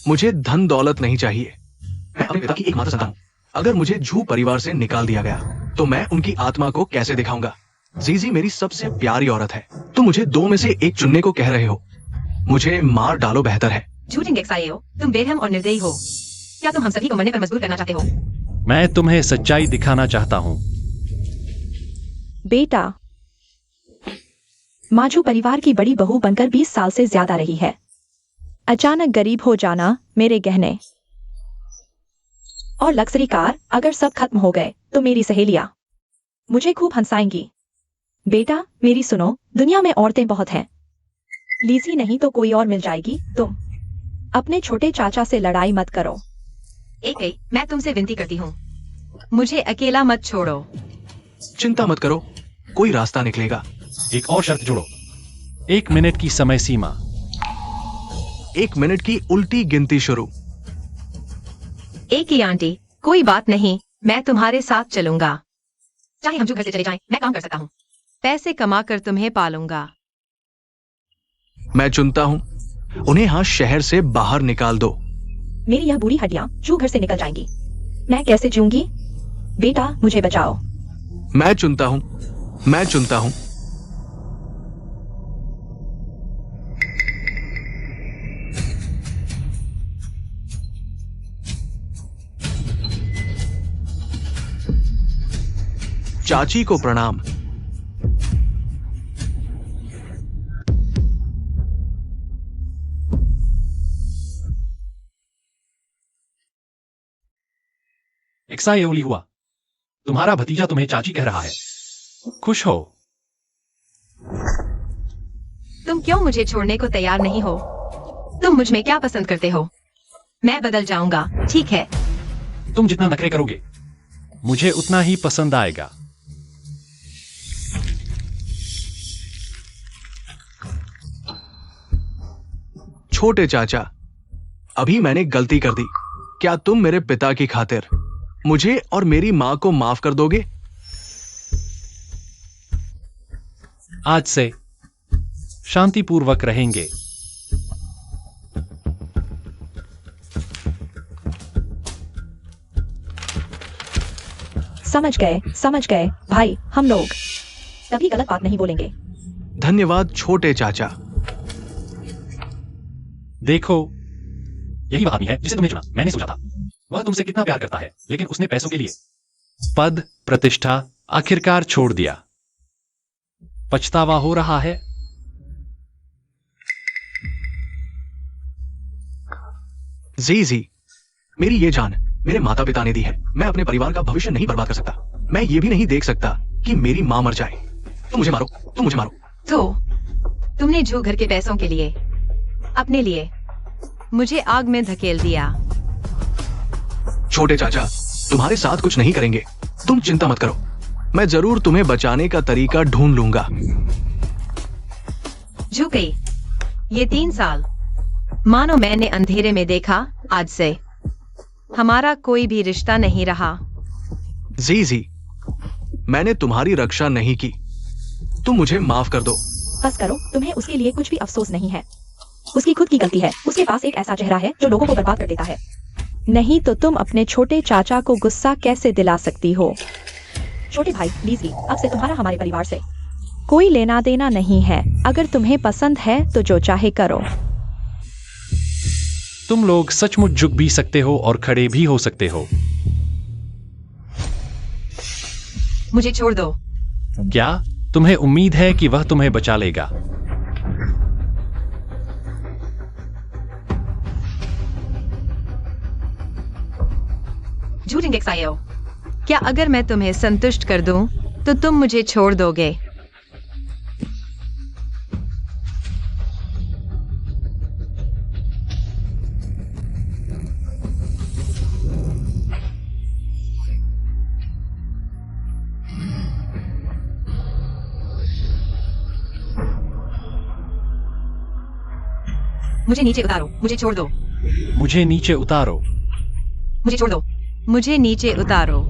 मुझे धन दौलत नहीं चाहिए। मैं अपने पिता की एकमात्र संतान हूं। अगर मुझे झू परिवार से निकाल दिया गया तो मैं उनकी आत्मा को कैसे दिखाऊंगा? जीजी मेरी सबसे प्यारी औरत है। तुम मुझे दो में से एक चुनने को कह रहे हो। मुझे मार डालो बेहतर है। झूठे एक्साई हो। तुम बेरहम और निर्दयी हो। क्या तुम हम सभी को मरने पर मजबूर करना चाहते हो? मैं तुम्हें सच्चाई दिखाना चाहता हूं। बेटा, माजू परिवार की बड़ी बहू बनकर 20 साल से ज्यादा रही है। अचानक गरीब हो जाना, मेरे गहने और लग्जरी कार, अगर सब खत्म हो गए तो मेरी सहेलियां मुझे खूब हंसाएंगी। बेटा मेरी सुनो, दुनिया में औरतें बहुत हैं। लीजी नहीं तो कोई और मिल जाएगी। तुम अपने छोटे चाचा से लड़ाई मत करो। एक गई, मैं तुमसे विनती करती हूँ, मुझे अकेला मत छोड़ो। चिंता मत करो, कोई रास्ता निकलेगा। एक और शर्त जोड़ो। 1 मिनट की समय सीमा। 1 मिनट की उल्टी गिनती शुरू। एक ही आंटी, कोई बात नहीं, मैं तुम्हारे साथ चलूंगा। चाहे हम जो घर से चले जाएं, मैं काम कर सकता हूँ। पैसे कमाकर तुम्हें पालूंगा। मैं चुनता हूं, उन्हें हाँ शहर से बाहर निकाल दो। मेरी यह बूढ़ी हड्डियां जू घर से निकल जाएंगी। मैं कैसे जीऊंगी? बेटा मुझे बचाओ। मैं चुनता हूं, मैं चुनता हूं। चाची को प्रणाम। एक्सायोली हुआ। तुम्हारा भतीजा तुम्हें चाची कह रहा है। खुश हो? तुम क्यों मुझे छोड़ने को तैयार नहीं हो? तुम मुझ में क्या पसंद करते हो? मैं बदल जाऊंगा, ठीक है? तुम जितना नखरे करोगे मुझे उतना ही पसंद आएगा। छोटे चाचा, अभी मैंने गलती कर दी। क्या तुम मेरे पिता की खातिर मुझे और मेरी मां को माफ कर दोगे? आज से शांतिपूर्वक रहेंगे। समझ गए भाई, हम लोग कभी गलत बात नहीं बोलेंगे। धन्यवाद छोटे चाचा। देखो, यही वह आदमी है जिसे तुमने चुना। मैंने सोचा था वह तुमसे कितना प्यार करता है, लेकिन उसने पैसों के लिए पद, प्रतिष्ठा आखिरकार छोड़ दिया। पछतावा हो रहा है। जी, मेरी ये जान मेरे माता पिता ने दी है। मैं अपने परिवार का भविष्य नहीं बर्बाद कर सकता। मैं ये भी नहीं देख सकता कि मेरी मां मर जाए। तुम मुझे मारो। तो तुमने झू घर के पैसों के लिए, अपने लिए मुझे आग में धकेल दिया। छोटे चाचा, तुम्हारे साथ कुछ नहीं करेंगे, तुम चिंता मत करो। मैं जरूर तुम्हें बचाने का तरीका ढूंढ लूंगा। झू गई ये 3 साल, मानो मैंने अंधेरे में देखा। आज से हमारा कोई भी रिश्ता नहीं रहा। जी, मैंने तुम्हारी रक्षा नहीं की। तुम मुझे माफ कर दो। बस करो, तुम्हें उसके लिए कुछ भी अफसोस नहीं है। उसकी खुद की गलती है। उसके पास एक ऐसा चेहरा है जो लोगों को बर्बाद कर देता है। नहीं तो तुम अपने छोटे चाचा को गुस्सा कैसे दिला सकती हो? छोटे भाई लीजी, अब से तुम्हारा हमारे परिवार से कोई लेना देना नहीं है। अगर तुम्हें पसंद है तो जो चाहे करो। तुम लोग सचमुच झुक भी सकते हो और खड़े भी हो सकते हो। मुझे छोड़ दो। क्या तुम्हें उम्मीद है कि वह तुम्हें बचा लेगा? झूठेंगे सायो। क्या अगर मैं तुम्हें संतुष्ट कर दूं तो तुम मुझे छोड़ दोगे? मुझे नीचे उतारो। मुझे छोड़ दो। मुझे नीचे उतारो। मुझे छोड़ दो। मुझे नीचे उतारो।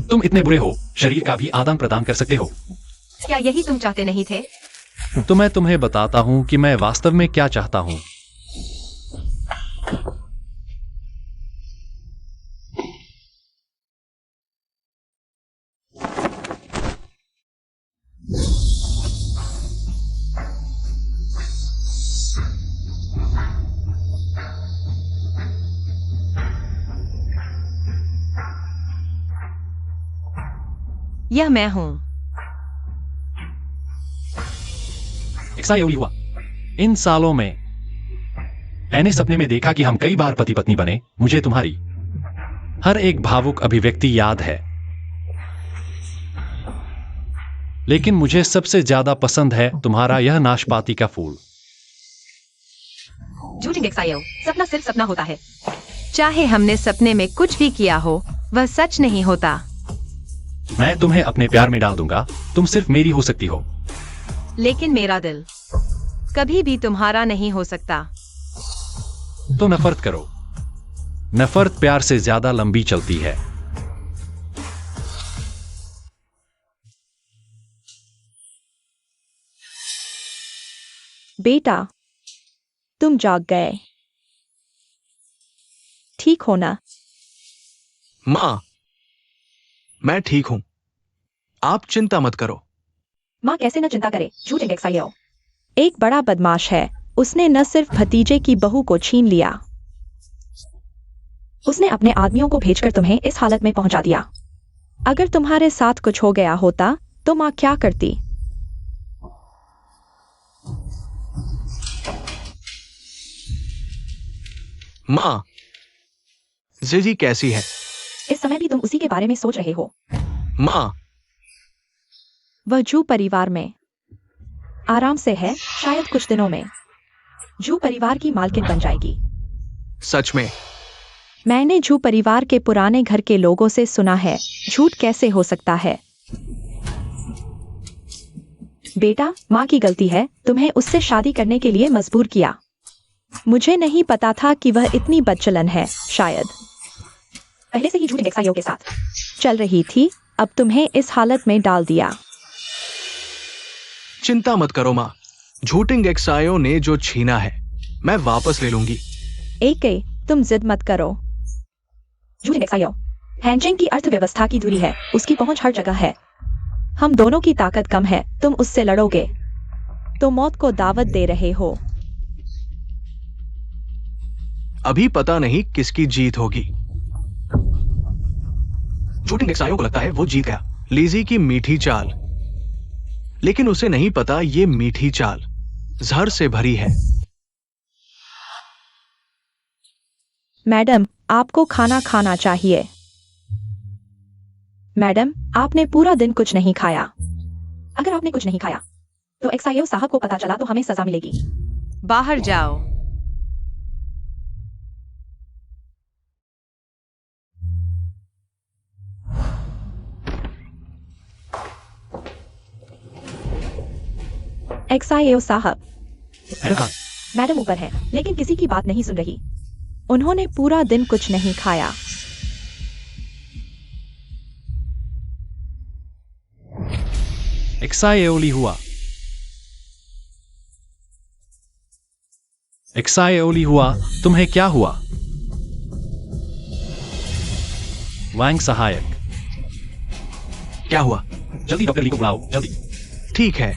तुम इतने बुरे हो, शरीर का भी आदान प्रदान कर सकते हो। क्या यही तुम चाहते नहीं थे? तो मैं तुम्हें बताता हूं कि मैं वास्तव में क्या चाहता हूं। यह मैं हूं। एक्सायोली हुआ। इन सालों में मैंने सपने में देखा कि हम कई बार पति पत्नी बने। मुझे तुम्हारी हर एक भावुक अभिव्यक्ति याद है, लेकिन मुझे सबसे ज्यादा पसंद है तुम्हारा यह नाशपाती का फूल। झूठेंगे सायो। सपना सिर्फ सपना होता है। चाहे हमने सपने में कुछ भी किया हो, वह सच नहीं होता। मैं तुम्हें अपने प्यार में डाल दूंगा। तुम सिर्फ मेरी हो सकती हो। लेकिन मेरा दिल कभी भी तुम्हारा नहीं हो सकता। तो नफरत करो। नफरत प्यार से ज्यादा लंबी चलती है। बेटा, तुम जाग गए। ठीक हो ना? मां, मैं ठीक हूं। आप चिंता मत करो। माँ कैसे न चिंता करे। झूठेंगे सायो। एक बड़ा बदमाश है। उसने न सिर्फ भतीजे की बहू को छीन लिया, उसने अपने आदमियों को भेजकर तुम्हें इस हालत में पहुंचा दिया। अगर तुम्हारे साथ कुछ हो गया होता तो माँ क्या करती? मां, जीजी कैसी है? इस समय भी तुम उसी के बारे में सोच रहे हो। मां, वह जू परिवार में आराम से है। शायद कुछ दिनों में जू परिवार की मालकिन बन जाएगी। सच में? मैंने जू परिवार के पुराने घर के लोगों से सुना है। झूठ कैसे हो सकता है? बेटा, माँ की गलती है। तुम्हें उससे शादी करने के लिए मजबूर किया। मुझे नहीं पता था कि वह इतनी बदचलन है। शायद पहले से ही झूठे साइयों के साथ चल रही थी। अब तुम्हें इस हालत में डाल दिया। चिंता मत करो माँ, झूठिंग एक्सायो ने जो छीना है मैं वापस ले लूंगी। एके, तुम जिद मत करो। झूठिंग एक्सायो, हैंजिंग की अर्थव्यवस्था की दूरी है, उसकी पहुंच हर जगह है। हम दोनों की ताकत कम है, तुम उससे लड़ोगे तो मौत को दावत दे रहे हो। अभी पता नहीं किसकी जीत होगी। झूठिंग एक्सायो को लगता है वो जीत गया, लीजी की मीठी चाल, लेकिन उसे नहीं पता ये मीठी चाल जहर से भरी है। मैडम, आपको खाना खाना चाहिए। मैडम, आपने पूरा दिन कुछ नहीं खाया। अगर आपने कुछ नहीं खाया तो एक्सायो साहब को पता चला तो हमें सजा मिलेगी। बाहर जाओ। एक्सायो साहब, हाँ, मैडम ऊपर है लेकिन किसी की बात नहीं सुन रही। उन्होंने पूरा दिन कुछ नहीं खाया। एक्साएओली हुआ। एक्साएओली हुआ, तुम्हें क्या हुआ? वांग सहायक, क्या हुआ? जल्दी डॉक्टर ली को बुलाओ, जल्दी। ठीक है।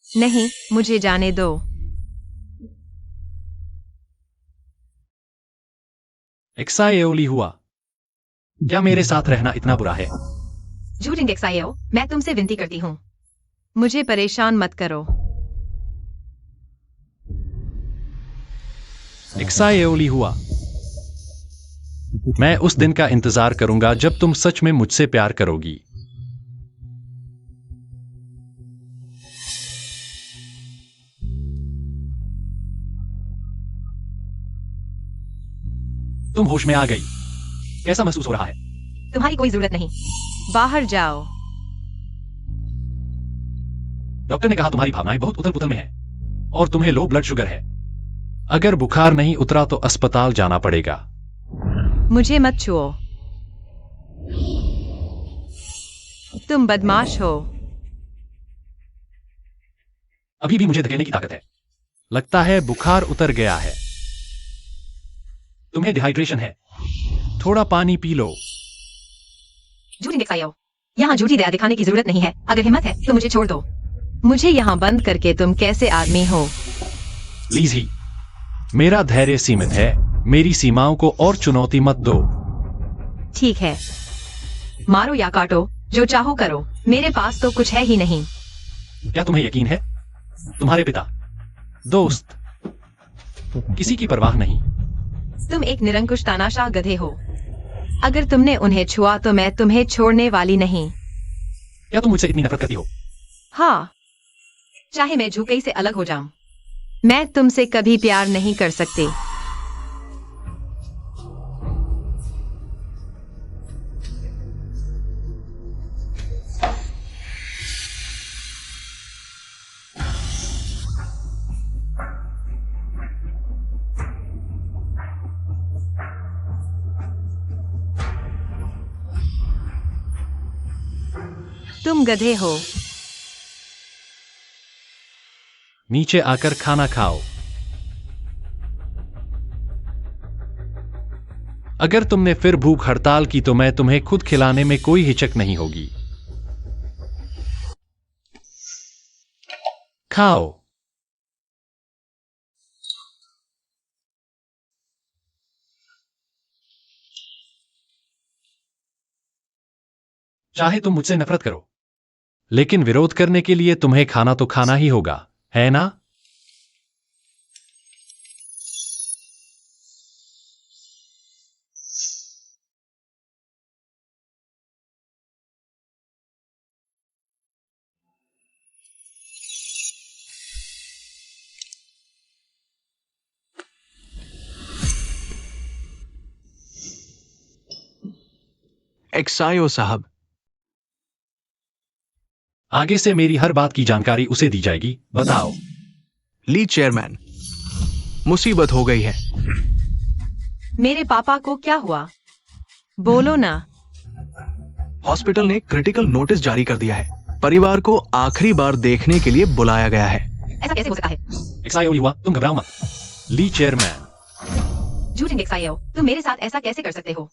नहीं, मुझे जाने दो। एक्साएओली हुआ, क्या मेरे साथ रहना इतना बुरा है? झूठिंग एक्सायो, मैं तुमसे विनती करती हूँ, मुझे परेशान मत करो। एक्साएओली हुआ, मैं उस दिन का इंतजार करूंगा जब तुम सच में मुझसे प्यार करोगी। तुम होश में आ गई, कैसा महसूस हो रहा है? तुम्हारी कोई जरूरत नहीं, बाहर जाओ। डॉक्टर ने कहा तुम्हारी भावनाएं बहुत उथल पुथल में है और तुम्हें लो ब्लड शुगर है। अगर बुखार नहीं उतरा तो अस्पताल जाना पड़ेगा। मुझे मत छुओ, तुम बदमाश हो। अभी भी मुझे धकेलने की ताकत है। लगता है बुखार उतर गया है। तुम्हें डिहाइड्रेशन है, थोड़ा पानी पी लो। झूठिंग एक्सायो, यहाँ झूठी दया दिखाने की जरूरत नहीं है। अगर हिम्मत है तो मुझे छोड़ दो। मुझे यहाँ बंद करके तुम कैसे आदमी हो? लीजी, मेरा धैर्य सीमित है, मेरी सीमाओं को और चुनौती मत दो। ठीक है, मारो या काटो, जो चाहो करो, मेरे पास तो कुछ है ही नहीं। क्या तुम्हें यकीन है? तुम्हारे पिता, दोस्त, किसी की परवाह नहीं। तुम एक निरंकुश तानाशाह गधे हो। अगर तुमने उन्हें छुआ तो मैं तुम्हें छोड़ने वाली नहीं। क्या तुम मुझसे इतनी नफरत करती हो? हाँ, चाहे मैं झुकई से अलग हो जाऊं, मैं तुमसे कभी प्यार नहीं कर सकती। तुम गधे हो। नीचे आकर खाना खाओ। अगर तुमने फिर भूख हड़ताल की तो मैं तुम्हें खुद खिलाने में कोई हिचक नहीं होगी। खाओ। चाहे तुम मुझसे नफरत करो, लेकिन विरोध करने के लिए तुम्हें खाना तो खाना ही होगा, है ना? एक्सायो साहब, आगे से मेरी हर बात की जानकारी उसे दी जाएगी, बताओ। ली चेयरमैन, मुसीबत हो गई है। मेरे पापा को क्या हुआ? बोलो ना। हॉस्पिटल ने क्रिटिकल नोटिस जारी कर दिया है। परिवार को आखिरी बार देखने के लिए बुलाया गया है। ऐसा कैसे हो सकता है? XIO युवा, तुम घबराओ मत। ली चेयरमैन, झूठे XIO, तुम मेरे साथ ऐसा कैसे कर सकते हो?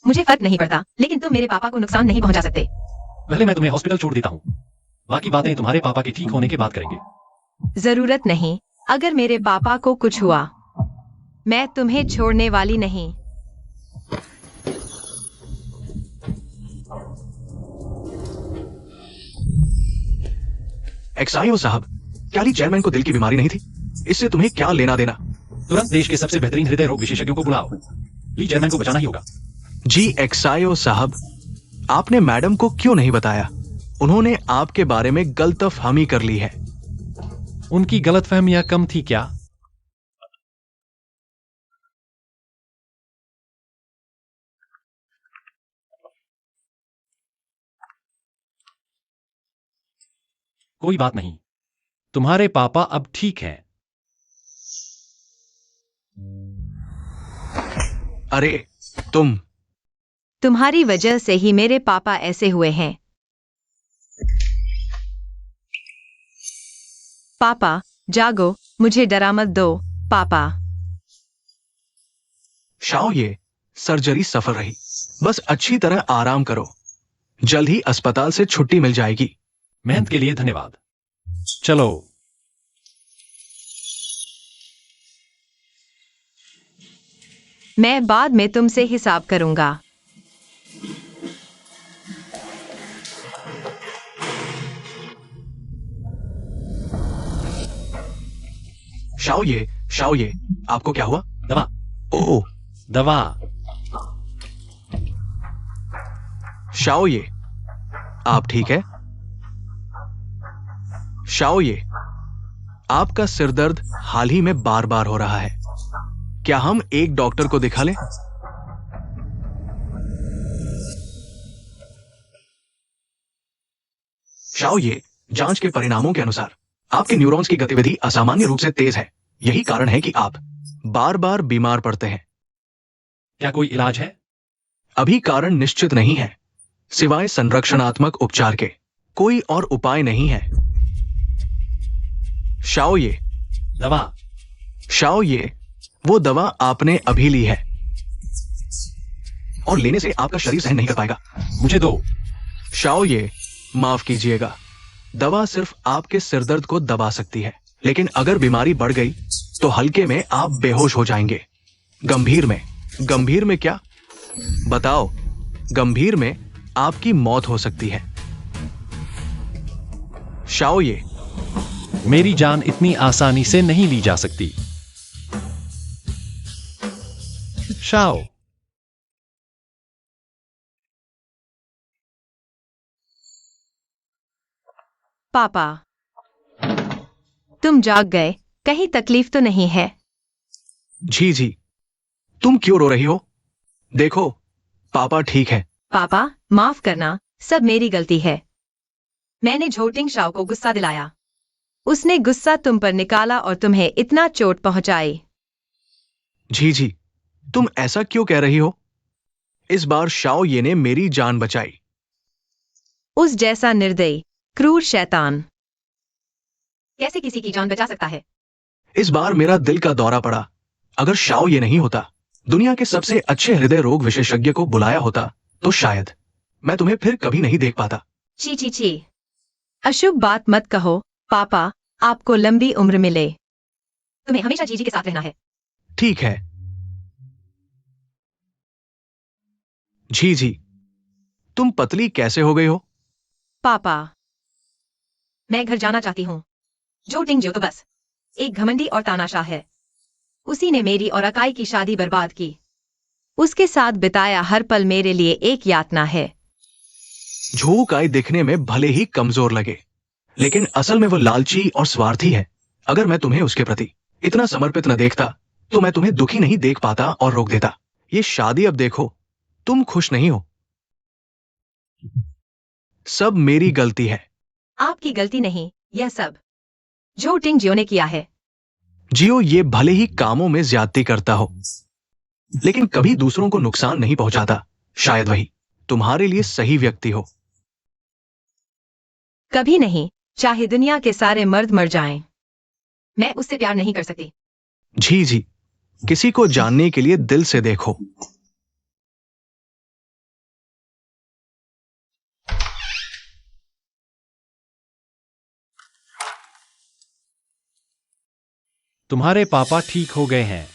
मुझे फर्क नहीं पड़ता, लेकिन तुम मेरे पापा को नुकसान नहीं पहुंचा सकते। पहले मैं तुम्हें हॉस्पिटल छोड़ देता हूँ, बाकी बातें तुम्हारे पापा के ठीक होने के बाद करेंगे। जरूरत नहीं। अगर मेरे पापा को कुछ हुआ, मैं तुम्हें छोड़ने वाली नहीं। एक्साइओ साहब, क्या ली चेयरमैन को दिल की बीमारी नहीं थी? इससे तुम्हें क्या लेना देना? तुरंत देश के सबसे बेहतरीन हृदय रोग विशेषज्ञों को बुलाओ। ली चेयरमैन को बचाना ही होगा। जी एक्साइओ साहब, आपने मैडम को क्यों नहीं बताया? उन्होंने आपके बारे में गलतफहमी कर ली है। उनकी गलतफहमियां कम थी क्या? कोई बात नहीं, तुम्हारे पापा अब ठीक हैं। अरे तुम्हारी वजह से ही मेरे पापा ऐसे हुए हैं। पापा, जागो, मुझे डरा मत दो। पापा। शाओ, ये सर्जरी सफल रही। बस अच्छी तरह आराम करो, जल्द ही अस्पताल से छुट्टी मिल जाएगी। मेहनत के लिए धन्यवाद। चलो। मैं बाद में तुमसे हिसाब करूंगा। शाओ ये, आपको क्या हुआ? दवा। ओह, दवा। शाओ ये, आप ठीक है? शाओ ये, आपका सिरदर्द हाल ही में बार बार हो रहा है। क्या हम एक डॉक्टर को दिखा लें? शाओ ये, जांच के परिणामों के अनुसार आपके न्यूरॉन्स की गतिविधि असामान्य रूप से तेज है। यही कारण है कि आप बार बार बीमार पड़ते हैं। क्या कोई इलाज है? अभी कारण निश्चित नहीं है। सिवाय संरक्षणात्मक उपचार के कोई और उपाय नहीं है। शाओ ये, दवा। शाओ ये, वो दवा आपने अभी ली है और लेने से आपका शरीर सहन नहीं कर पाएगा। मुझे दो। शाओ ये, माफ कीजिएगा, दवा सिर्फ आपके सिरदर्द को दबा सकती है, लेकिन अगर बीमारी बढ़ गई तो हल्के में आप बेहोश हो जाएंगे। गंभीर में क्या? बताओ, गंभीर में आपकी मौत हो सकती है। शाओ ये, मेरी जान इतनी आसानी से नहीं ली जा सकती। शाओ। पापा, तुम जाग गए? कहीं तकलीफ तो नहीं है? जी, तुम क्यों रो रही हो? देखो, पापा ठीक है। पापा, माफ करना, सब मेरी गलती है। मैंने झोटिंग शाओ को गुस्सा दिलाया। उसने गुस्सा तुम पर निकाला और तुम्हें इतना चोट पहुंचाई। जी, तुम ऐसा क्यों कह रही हो? इस बार शाओ ये ने मेरी जान बचाई। उस जैसा निर्दयी, क्रूर शैतान कैसे किसी की जान बचा सकता है? इस बार मेरा दिल का दौरा पड़ा। अगर शाओ ये नहीं होता, दुनिया के सबसे अच्छे हृदय रोग विशेषज्ञ को बुलाया होता, तो शायद मैं तुम्हें फिर कभी नहीं देख पाता। छी। अशुभ बात मत कहो। पापा, आपको लंबी उम्र मिले। तुम्हें हमेशा जीजी के साथ रहना है। ठीक है। जी, तुम पतली कैसे हो गई हो? पापा, मैं घर जाना चाहती हूँ। झोटिंग जो तो बस एक घमंडी और तानाशाह है। उसी ने मेरी और अकाई की शादी बर्बाद की। उसके साथ बिताया हर पल मेरे लिए एक यातना है। झू काई दिखने में भले ही कमजोर लगे, लेकिन असल में वो लालची और स्वार्थी है। अगर मैं तुम्हें उसके प्रति इतना समर्पित न देखता, तो मैं तुम्हें दुखी नहीं देख पाता और रोक देता। ये शादी अब देखो, तुम खुश नहीं हो। सब मेरी गलती है। आपकी गलती नहीं, यह सब झोटिंग जियो ने किया है। जियो ये भले ही कामों में ज्यादती करता हो, लेकिन कभी दूसरों को नुकसान नहीं पहुंचाता। शायद वही तुम्हारे लिए सही व्यक्ति हो। कभी नहीं, चाहे दुनिया के सारे मर्द मर जाएं, मैं उससे प्यार नहीं कर सकती। जी, किसी को जानने के लिए दिल से देखो। तुम्हारे पापा ठीक हो गए हैं।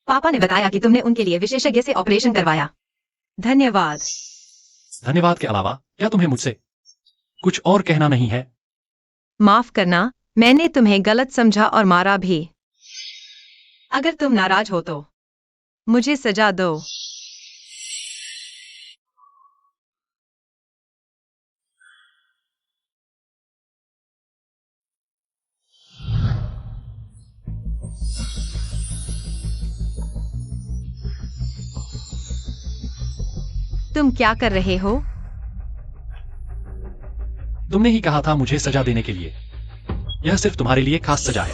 पापा ने बताया कि तुमने उनके लिए विशेषज्ञ से ऑपरेशन करवाया। धन्यवाद। धन्यवाद के अलावा क्या तुम्हें मुझसे कुछ और कहना नहीं है? माफ करना, मैंने तुम्हें गलत समझा और मारा भी। अगर तुम नाराज हो तो मुझे सजा दो। तुम क्या कर रहे हो? तुमने ही कहा था मुझे सजा देने के लिए। यह सिर्फ तुम्हारे लिए खास सजा है।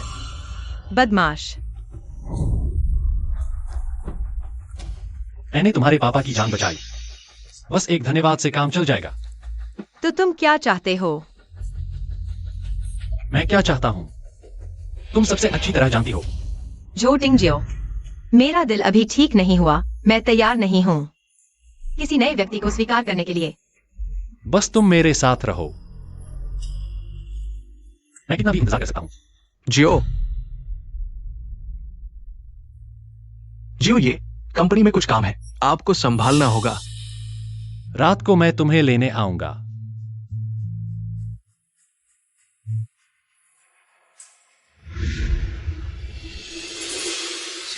बदमाश। मैंने तुम्हारे पापा की जान बचाई। बस एक धन्यवाद से काम चल जाएगा। तो तुम क्या चाहते हो? मैं क्या चाहता हूं तुम सबसे अच्छी तरह जानती हो। झोटिंग जियो, मेरा दिल अभी ठीक नहीं हुआ। मैं तैयार नहीं हूं किसी नए व्यक्ति को स्वीकार करने के लिए। बस तुम मेरे साथ रहो। मैं कितना भी इंतजार कर सकता हूं। जियो, ये कंपनी में कुछ काम है, आपको संभालना होगा। रात को मैं तुम्हें लेने आऊंगा।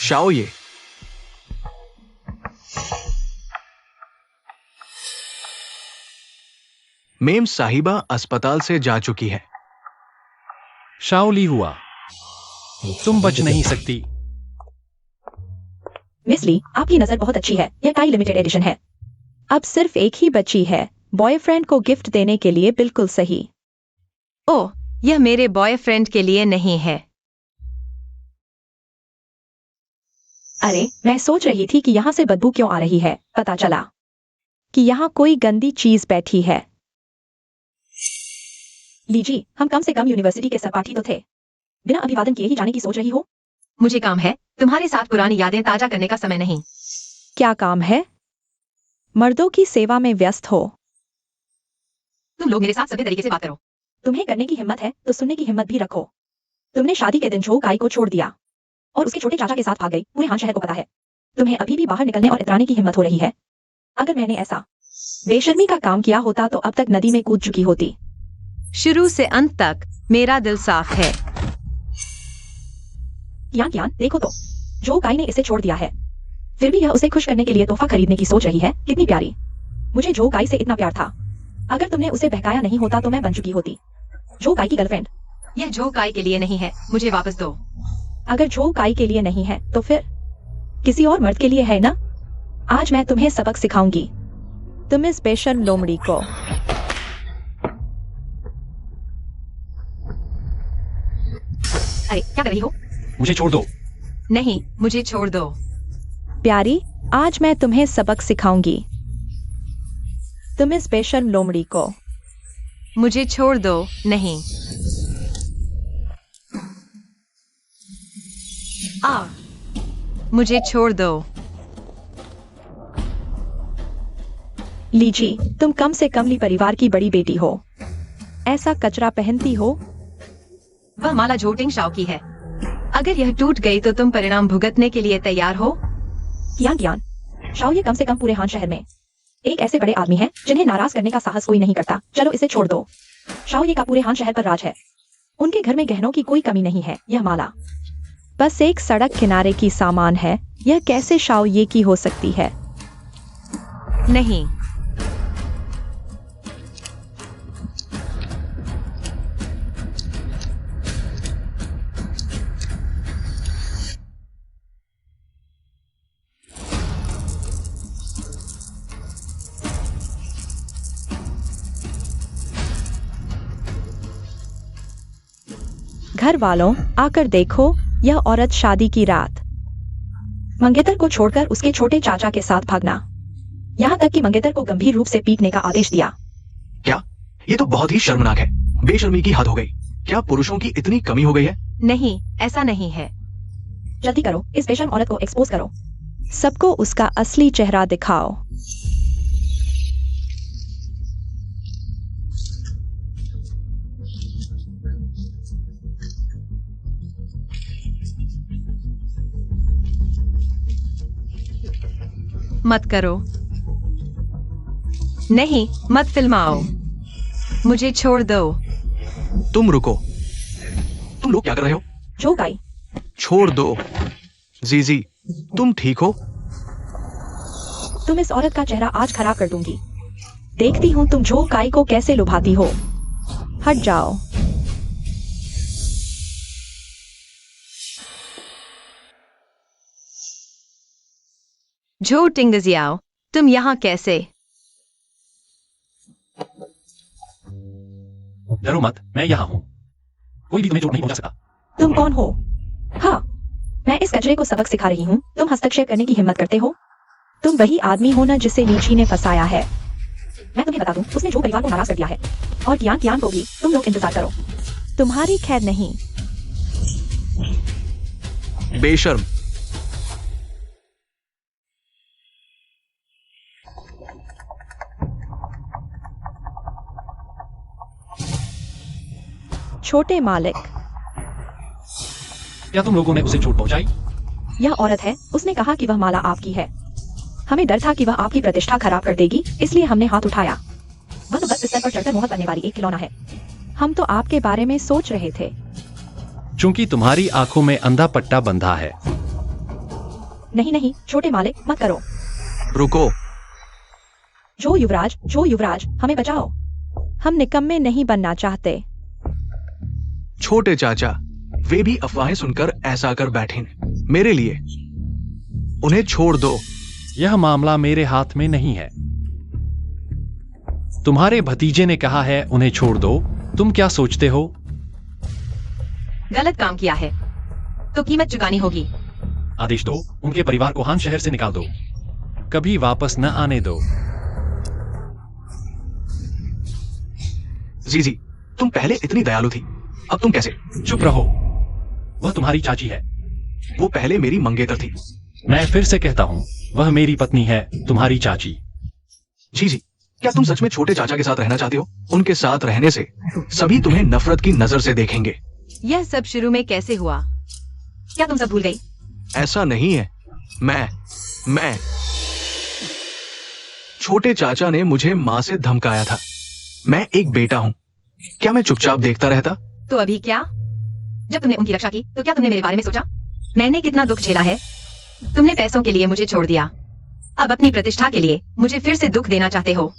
शाओ ये मेम साहिबा अस्पताल से जा चुकी है। शाओली हुआ, तुम बच नहीं सकती। मिस ली, आपकी नजर बहुत अच्छी है। यह टाई लिमिटेड एडिशन है। अब सिर्फ एक ही बची है। बॉयफ्रेंड को गिफ्ट देने के लिए बिल्कुल सही। ओह, यह मेरे बॉयफ्रेंड के लिए नहीं है। अरे, मैं सोच रही थी कि यहाँ से बदबू क्यों आ रही है। पता चला कि यहाँ कोई गंदी चीज बैठी है। लीजी, हम कम से कम यूनिवर्सिटी के सहपाठी तो थे। बिना अभिवादन किए ही जाने की सोच रही हो? मुझे काम है, तुम्हारे साथ पुरानी यादें ताजा करने का समय नहीं। क्या काम है? मर्दों की सेवा में व्यस्त हो। तुम लोग मेरे साथ सभ्य तरीके से बात करो। तुम्हें करने की हिम्मत है तो सुनने की हिम्मत भी रखो। तुमने शादी के दिन झो गाय को छोड़ दिया और उसके छोटे चाचा के साथ भाग गई। पूरे हान शहर को पता है। तुम्हें अभी भी बाहर निकलने और इतराने की हिम्मत हो रही है। अगर मैंने ऐसा बेशर्मी का काम किया होता तो अब तक नदी में कूद चुकी होती। शुरू से अंत तक मेरा दिल साफ है। ज्ञान, देखो तो, जो गाय ने इसे छोड़ दिया है, फिर भी यह उसे खुश करने के लिए तोहफा खरीदने की सोच रही है। कितनी प्यारी। मुझे जो गाय से इतना प्यार था। अगर तुमने उसे बहकाया नहीं होता तो मैं बन चुकी होती जो गाय की गर्लफ्रेंड। यह जो गाय के लिए नहीं है, मुझे वापस दो। अगर जो गाय के लिए नहीं है तो फिर किसी और मर्द के लिए है ना? आज मैं तुम्हें सबक सिखाऊंगी। तुम इस बेशर्म लोमड़ी को। अरे, क्या कर रही हो? मुझे छोड़ दो। नहीं, मुझे छोड़ दो। प्यारी, आज मैं तुम्हें सबक सिखाऊंगी। तुम इस बेशर्म लोमड़ी को। मुझे छोड़ दो। नहीं। मुझे छोड़ दो। लीजी, तुम कम से कम ली परिवार की बड़ी बेटी हो। ऐसा कचरा पहनती हो। वह माला झोटिंग शाओ की है। अगर यह टूट गई तो तुम परिणाम भुगतने के लिए तैयार हो? ज्ञान, शाओ ये कम से कम पूरे हान शहर में एक ऐसे बड़े आदमी हैं जिन्हें नाराज करने का साहस कोई नहीं करता। चलो इसे छोड़ दो। शाओ ये का पूरे हान शहर पर राज है। उनके घर में गहनों की कोई कमी नहीं है। यह माला बस एक सड़क किनारे की सामान है। यह कैसे शाओ ये की हो सकती है? नहीं। घर वालों, आकर देखो, यह औरत शादी की रात मंगेतर को छोड़कर उसके छोटे चाचा के साथ भागना, यहाँ तक कि मंगेतर को गंभीर रूप से पीटने का आदेश दिया। क्या? ये तो बहुत ही शर्मनाक है। बेशर्मी की हद हो गई। क्या पुरुषों की इतनी कमी हो गई है? नहीं, ऐसा नहीं है। जल्दी करो, इस बेशर्म औरत को एक्सपोज करो। सबको उसका असली चेहरा दिखाओ। मत करो। नहीं, मत फिल्माओ। मुझे छोड़ दो। तुम रुको। तुम लोग क्या कर रहे हो? जो काई, छोड़ दो। जीजी, तुम ठीक हो? तुम इस औरत का चेहरा आज खराब कर दूंगी। देखती हूँ तुम जो काई को कैसे लुभाती हो। हट जाओ। झो टिंगजियाओ, तुम यहाँ कैसे? डरो मत, मैं यहाँ हूँ। कोई भी तुम्हें चोट नहीं पहुंचा सकता। तुम कौन हो? हाँ, मैं इस कचरे को सबक सिखा रही हूँ। तुम हस्तक्षेप करने की हिम्मत करते हो? तुम वही आदमी हो ना जिसे लीची ने फंसाया है। मैं तुम्हें बता दूं, उसने जो परिवार को नाराज कर दिया है, और कियान को भी। तुम लोग इंतजार करो, तुम्हारी खैर नहीं। बेशर्म। छोटे मालिक, क्या तुम लोगों ने उसे चोट पहुंचाई? यह औरत है। उसने कहा कि वह माला आपकी है। हमें डर था कि वह आपकी प्रतिष्ठा खराब कर देगी, इसलिए हमने हाथ उठाया। वह तो बस बिस्तर पर चढ़कर मोहर करने वाली एक खिलौना है। हम तो आपके बारे में सोच रहे थे। चूंकि तुम्हारी आंखों में अंधा पट्टा बंधा है। नहीं नहीं, छोटे मालिक, मत करो। रुको। जो युवराज, हमें बचाओ। हम निकम्मे नहीं बनना चाहते। छोटे चाचा, वे भी अफवाहें सुनकर ऐसा कर बैठे मेरे लिए। उन्हें छोड़ दो। यह मामला मेरे हाथ में नहीं है। तुम्हारे भतीजे ने कहा है उन्हें छोड़ दो। तुम क्या सोचते हो? गलत काम किया है तो कीमत चुकानी होगी। आदेश दो, उनके परिवार को हान शहर से निकाल दो। कभी वापस न आने दो। जीजी, तुम पहले इतनी दयालु थी, अब तुम कैसे? चुप रहो। वह तुम्हारी चाची है। वो पहले मेरी मंगेतर थी। मैं फिर से कहता हूँ, वह मेरी पत्नी है, तुम्हारी चाची। जीजी, क्या तुम सच में छोटे चाचा के साथ रहना चाहते हो? उनके साथ रहने से सभी तुम्हें नफरत की नजर से देखेंगे। यह सब शुरू में कैसे हुआ? क्या तुम सब भूल गई? ऐसा नहीं है। मैं छोटे चाचा ने मुझे माँ से धमकाया था। मैं एक बेटा हूँ। क्या मैं चुपचाप देखता रहता? तो अभी क्या? जब तुमने उनकी रक्षा की तो क्या तुमने मेरे बारे में सोचा? मैंने कितना दुख झेला है। तुमने पैसों के लिए मुझे छोड़ दिया, अब अपनी प्रतिष्ठा के लिए मुझे फिर से दुख देना चाहते हो?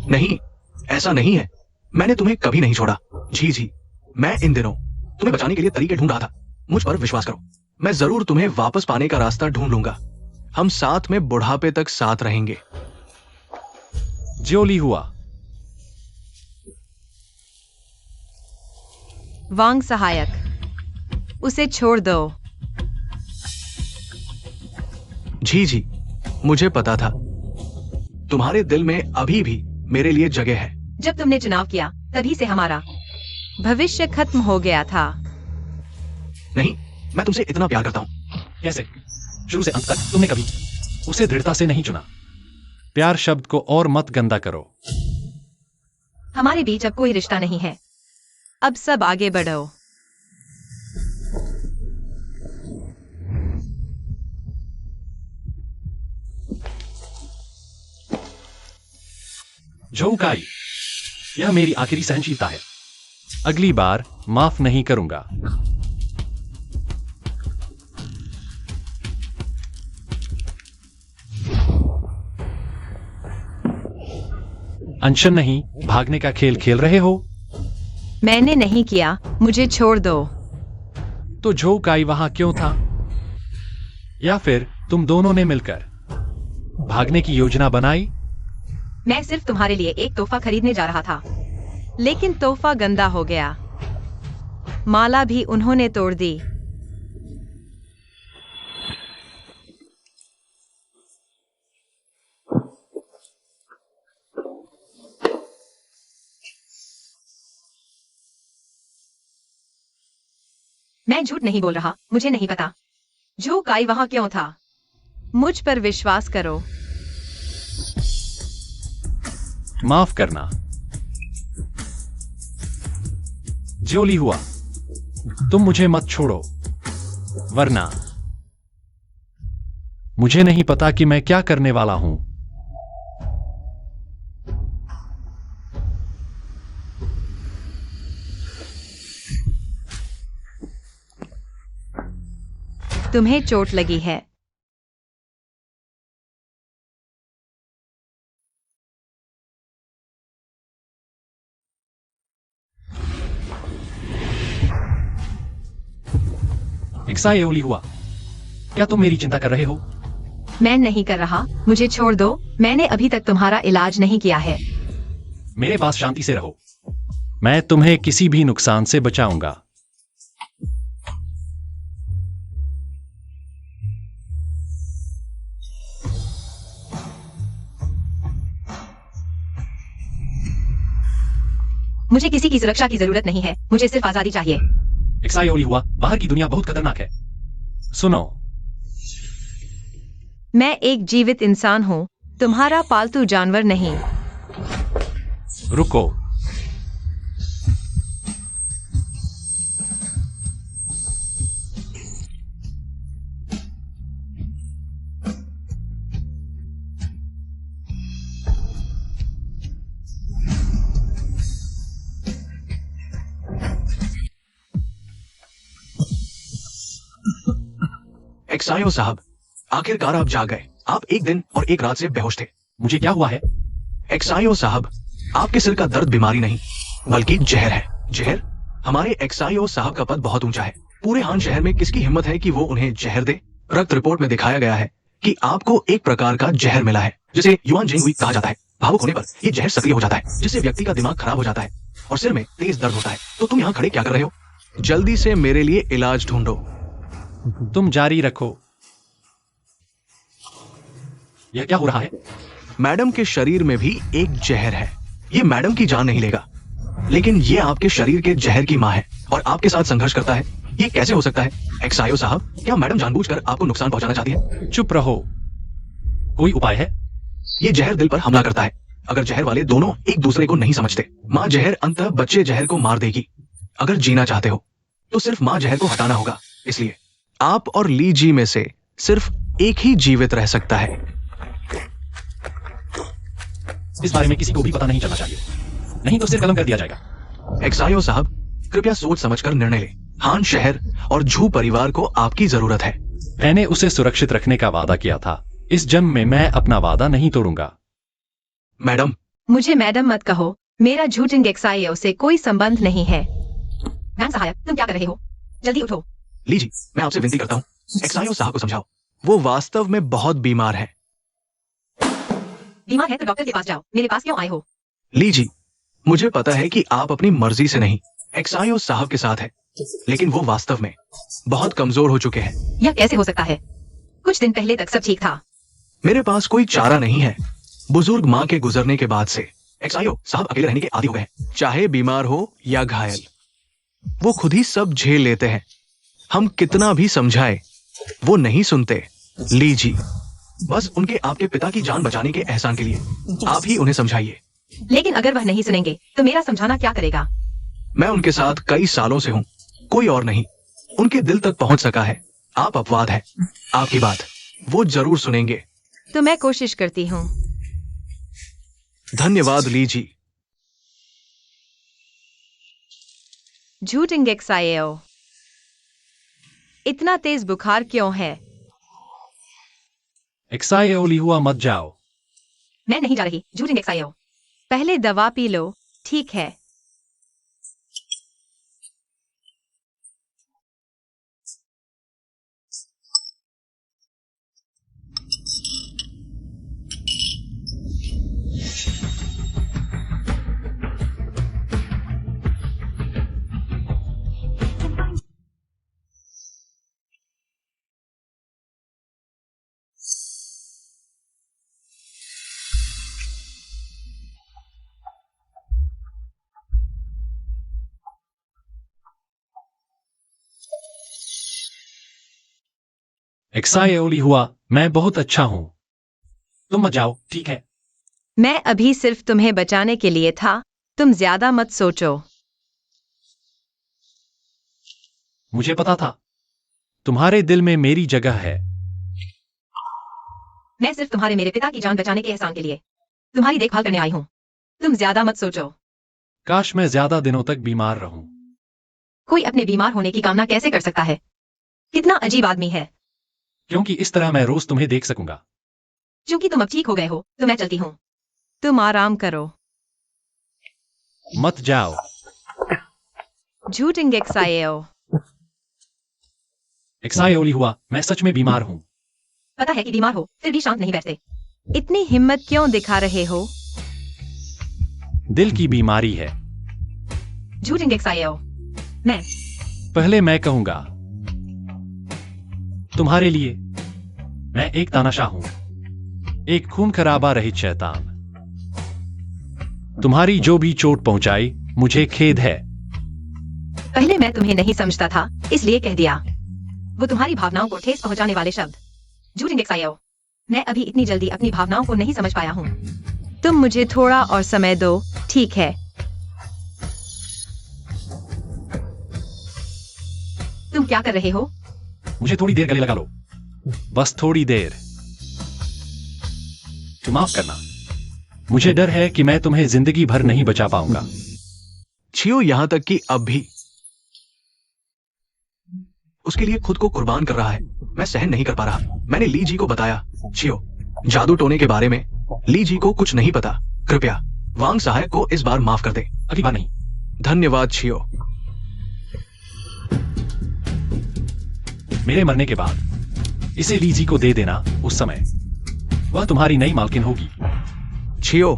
नहीं, ऐसा नहीं है। मैंने तुम्हें कभी नहीं छोड़ा। जी, मैं इन दिनों तुम्हें बचाने के लिए तरीके ढूंढ रहा था। मुझ पर विश्वास करो, मैं जरूर तुम्हें वापस पाने का रास्ता ढूंढ लूंगा। हम साथ में बुढ़ापे तक साथ रहेंगे। ज्योली हुआ। वांग सहायक, उसे छोड़ दो। जी, मुझे पता था। तुम्हारे दिल में अभी भी मेरे लिए जगह है। जब तुमने चुनाव किया तभी से हमारा भविष्य खत्म हो गया था। नहीं, मैं तुमसे इतना प्यार करता हूँ। कैसे? शुरू से अंत तक तुमने कभी उसे दृढ़ता से नहीं चुना। प्यार शब्द को और मत गंदा करो। हमारे बीच अब कोई रिश्ता नहीं है। अब सब आगे बढ़ो। झोंकाई, यह मेरी आखिरी सहनशीलता है। अगली बार माफ नहीं करूंगा। अनशन नहीं, भागने का खेल खेल रहे हो? मैंने नहीं किया, मुझे छोड़ दो। तो झोंकाई वहां क्यों था? या फिर तुम दोनों ने मिलकर भागने की योजना बनाई? मैं सिर्फ तुम्हारे लिए एक तोहफा खरीदने जा रहा था, लेकिन तोहफा गंदा हो गया। माला भी उन्होंने तोड़ दी। मैं झूठ नहीं बोल रहा, मुझे नहीं पता जो काई वहां क्यों था। मुझ पर विश्वास करो। माफ करना। जो ली हुआ, तुम मुझे मत छोड़ो, वरना मुझे नहीं पता कि मैं क्या करने वाला हूं। तुम्हें चोट लगी है। एक्साई ओली हुआ, क्या तुम मेरी चिंता कर रहे हो? मैं नहीं कर रहा, मुझे छोड़ दो। मैंने अभी तक तुम्हारा इलाज नहीं किया है। मेरे पास शांति से रहो, मैं तुम्हें किसी भी नुकसान से बचाऊंगा। मुझे किसी की सुरक्षा की जरूरत नहीं है, मुझे सिर्फ आजादी चाहिए। एक्साई ओली हुआ, बाहर की दुनिया बहुत खतरनाक है। सुनो, मैं एक जीवित इंसान हूँ, तुम्हारा पालतू जानवर नहीं। रुको। एक्सायो साहब, आखिरकार आप जाग गए। आप एक दिन और एक रात से बेहोश थे। मुझे क्या हुआ है? एक्सायो साहब, आपके सिर का दर्द बीमारी नहीं बल्कि जहर है। जहर? हमारे एक्सायो साहब का पद बहुत ऊंचा है। पूरे हान शहर में किसकी हिम्मत है कि वो उन्हें जहर दे? रक्त रिपोर्ट में दिखाया गया है कि आपको एक प्रकार का जहर मिला है जिसे युआन जिंगुई कहा जाता है। भावुक होने पर यह जहर सक्रिय हो जाता है जिससे व्यक्ति का दिमाग खराब हो जाता है और सिर में तेज दर्द होता है। तो तुम यहाँ खड़े क्या कर रहे हो? जल्दी से मेरे लिए इलाज ढूंढो। तुम जारी रखो। यह क्या हो रहा है? मैडम के शरीर में भी एक जहर है। ये मैडम की जान नहीं लेगा, लेकिन ये आपके शरीर के जहर की मां है और आपके साथ संघर्ष करता है। ये कैसे हो सकता है? एक्सायो साहब, क्या मैडम जानबूझकर आपको नुकसान पहुंचाना चाहती है? चुप रहो। कोई उपाय है? ये जहर दिल पर हमला करता है। अगर जहर वाले दोनों एक दूसरे को नहीं समझते, माँ जहर अंततः बच्चे जहर को मार देगी। अगर जीना चाहते हो तो सिर्फ माँ जहर को हटाना होगा। इसलिए आप और ली जी में से सिर्फ एक ही जीवित रह सकता है। इस बारे में किसी को भी पता नहीं चलना चाहिए, नहीं तो सिर कलम कर दिया जाएगा। एक्सायो साहब, कृपया सोच समझकर निर्णय लें। हान शहर और झू परिवार को आपकी जरूरत है। मैंने उसे सुरक्षित रखने का वादा किया था। इस जन्म में मैं अपना वादा नहीं तोड़ूंगा। मैडम, मुझे मैडम मत कहो। मेरा झूठिंग एक्सायो से कोई संबंध नहीं है। मैम सहायक, तुम क्या कर रहे हो? जल्दी उठो। लीजिए, मैं आपसे विनती करता हूँ, एक्सायो साहब को समझाओ। वो वास्तव में बहुत बीमार है। बीमार है तो डॉक्टर के पास जाओ, मेरे पास क्यों आए हो? लीजिए, मुझे पता है कि आप अपनी मर्जी से नहीं एक्सायो साहब के साथ है, लेकिन वो वास्तव में बहुत कमजोर हो चुके हैं। यह कैसे हो सकता है? कुछ दिन पहले तक सब ठीक था। मेरे पास कोई चारा नहीं है। बुजुर्ग माँ के गुजरने के बाद से एक्सायो साहब अकेले रहने के आदी हो गए। चाहे बीमार हो या घायल, वो खुद ही सब झेल लेते हैं। हम कितना भी समझाए, वो नहीं सुनते। लीजिए, बस उनके आपके पिता की जान बचाने के एहसान के लिए आप ही उन्हें समझाइए। लेकिन अगर वह नहीं सुनेंगे तो मेरा समझाना क्या करेगा? मैं उनके साथ कई सालों से हूँ, कोई और नहीं। उनके दिल तक पहुंच सका है। आप अपवाद है। आपकी बात वो जरूर सुनेंगे। तो मैं कोशिश करती हूँ। धन्यवाद लीजी। झूठिंग एक्सायो, इतना तेज बुखार क्यों है? एक्साई ओली हुआ, मत जाओ। मैं नहीं जा रही। झूठिंग एक्सायो, पहले दवा पी लो। ठीक है। एक्सायोली हुआ, मैं बहुत अच्छा हूं। तुम मत जाओ, ठीक है? मैं अभी सिर्फ तुम्हें बचाने के लिए था, तुम ज्यादा मत सोचो। मुझे पता था। तुम्हारे दिल में मेरी जगह है। मैं सिर्फ तुम्हारे मेरे पिता की जान बचाने के एहसान के लिए तुम्हारी देखभाल करने आई हूँ। तुम ज्यादा मत सोचो। काश मैं ज्यादा दिनों तक बीमार रहूं। कोई अपने बीमार होने की कामना कैसे कर सकता है? कितना अजीब आदमी है। क्योंकि इस तरह मैं रोज तुम्हें देख सकूंगा। क्योंकि तुम अब ठीक हो गए हो तो मैं चलती हूँ। तुम आराम करो। मत जाओ। झूठिंग एक्सायो। एक्सायोली हुआ, मैं सच में बीमार हूं। पता है कि बीमार हो फिर भी शांत नहीं बैठते। इतनी हिम्मत क्यों दिखा रहे हो? दिल की बीमारी है। झूठिंग एक्सायो। मैं पहले मैं कहूंगा। तुम्हारे लिए मैं एक तानाशाह हूं, एक खून खराबा रहित शैतान। तुम्हारी जो भी चोट पहुंचाई, मुझे खेद है। पहले मैं तुम्हें नहीं समझता था, इसलिए कह दिया। वो तुम्हारी भावनाओं को ठेस पहुंचाने वाले शब्द। झूठिंग एक्सायो। मैं अभी इतनी जल्दी अपनी भावनाओं को नहीं समझ पाया हूँ। तुम मुझे थोड़ा और समय दो, ठीक है? तुम क्या कर रहे हो? मुझे थोड़ी देर गले लगा लो, बस थोड़ी देर। तो माफ करना, मुझे डर है कि मैं तुम्हें जिंदगी भर नहीं बचा पाऊंगा। छियो यहां तक कि अब भी उसके लिए खुद को कुर्बान कर रहा है। मैं सहन नहीं कर पा रहा। मैंने ली जी को बताया, छियो, जादू टोने के बारे में ली जी को कुछ नहीं पता। कृपया वांग सहायक को इस बार माफ कर दे। अगली बार नहीं। धन्यवाद छियो। मेरे मरने के बाद इसे लीजी को दे देना। उस समय वह तुम्हारी नई मालकिन होगी। छियो,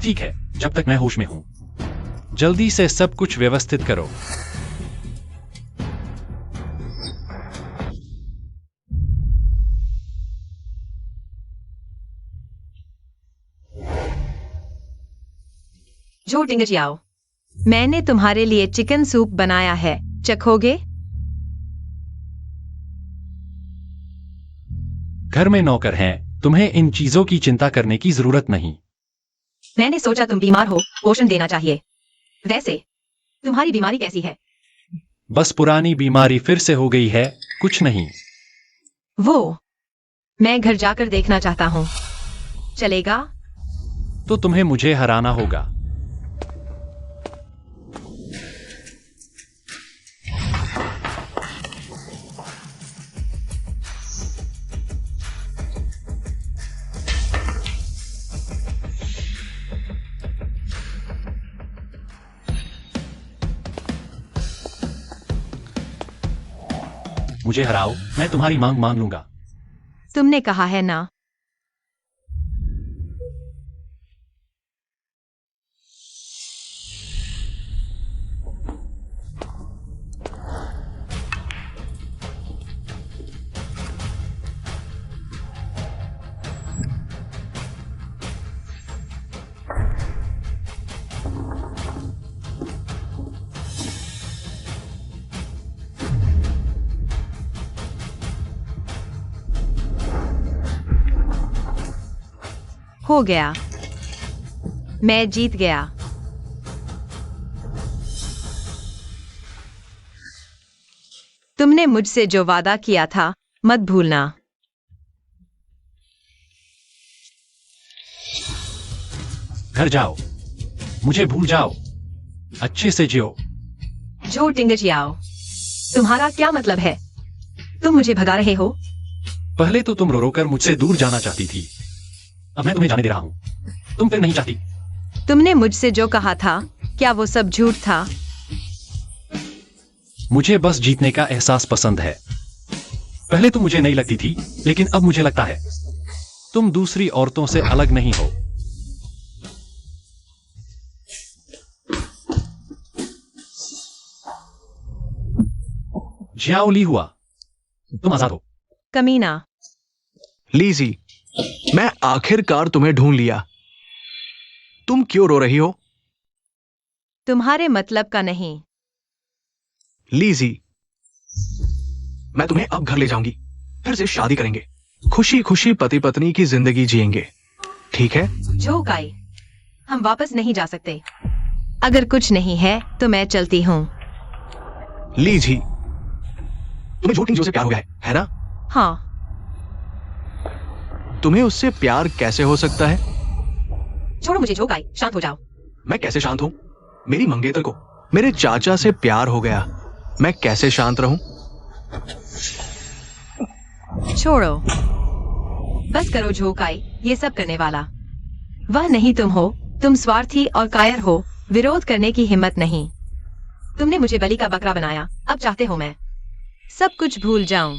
ठीक है, जब तक मैं होश में हूं। जल्दी से सब कुछ व्यवस्थित करो। झूठिंग जियाओ। मैंने तुम्हारे लिए चिकन सूप बनाया है, चखोगे? घर में नौकर हैं, तुम्हें इन चीजों की चिंता करने की जरूरत नहीं। मैंने सोचा तुम बीमार हो, पोषण देना चाहिए। वैसे तुम्हारी बीमारी कैसी है? बस पुरानी बीमारी फिर से हो गई है, कुछ नहीं। वो मैं घर जाकर देखना चाहता हूँ। चलेगा? तो तुम्हें मुझे हराना होगा। मुझे हराओ, मैं तुम्हारी मांग मान लूंगा। तुमने कहा है ना। हो गया। मैं जीत गया। तुमने मुझसे जो वादा किया था, मत भूलना। घर जाओ, मुझे भूल जाओ, अच्छे से जियो। झूठिंग जियाओ। तुम्हारा क्या मतलब है? तुम मुझे भगा रहे हो? पहले तो तुम रो रो कर मुझसे दूर जाना चाहती थी, अब मैं तुम्हें जाने दे रहा हूं। तुम फिर नहीं चाहती। तुमने मुझसे जो कहा था, क्या वो सब झूठ था? मुझे बस जीतने का एहसास पसंद है। पहले तुम मुझे नहीं लगती थी, लेकिन अब मुझे लगता है तुम दूसरी औरतों से अलग नहीं हो। जियाओली हुआ, तुम आजाद हो। कमीना। लीजी, मैं आखिरकार तुम्हें ढूंढ लिया। तुम क्यों रो रही हो? तुम्हारे मतलब का नहीं। लीजी, मैं तुम्हें अब घर ले जाऊंगी, फिर से शादी करेंगे, खुशी खुशी पति पत्नी की जिंदगी जिएंगे, ठीक है? झो काई, हम वापस नहीं जा सकते। अगर कुछ नहीं है तो मैं चलती हूँ। ली जी, तुम्हें झूठी जो से प्यार हो गया है ना? हाँ, तुम्हें उससे प्यार कैसे हो सकता है? छोड़ो मुझे झो काई, शांत हो जाओ। मैं कैसे शांत हूं? मेरी मंगेतर को मेरे चाचा से प्यार हो गया, मैं कैसे शांत रहूं? छोड़ो, बस करो झो काई, ये सब करने वाला वह नहीं तुम हो। तुम स्वार्थी और कायर हो, विरोध करने की हिम्मत नहीं। तुमने मुझे बलि का बकरा बनाया, अब चाहते हो मैं सब कुछ भूल जाऊं?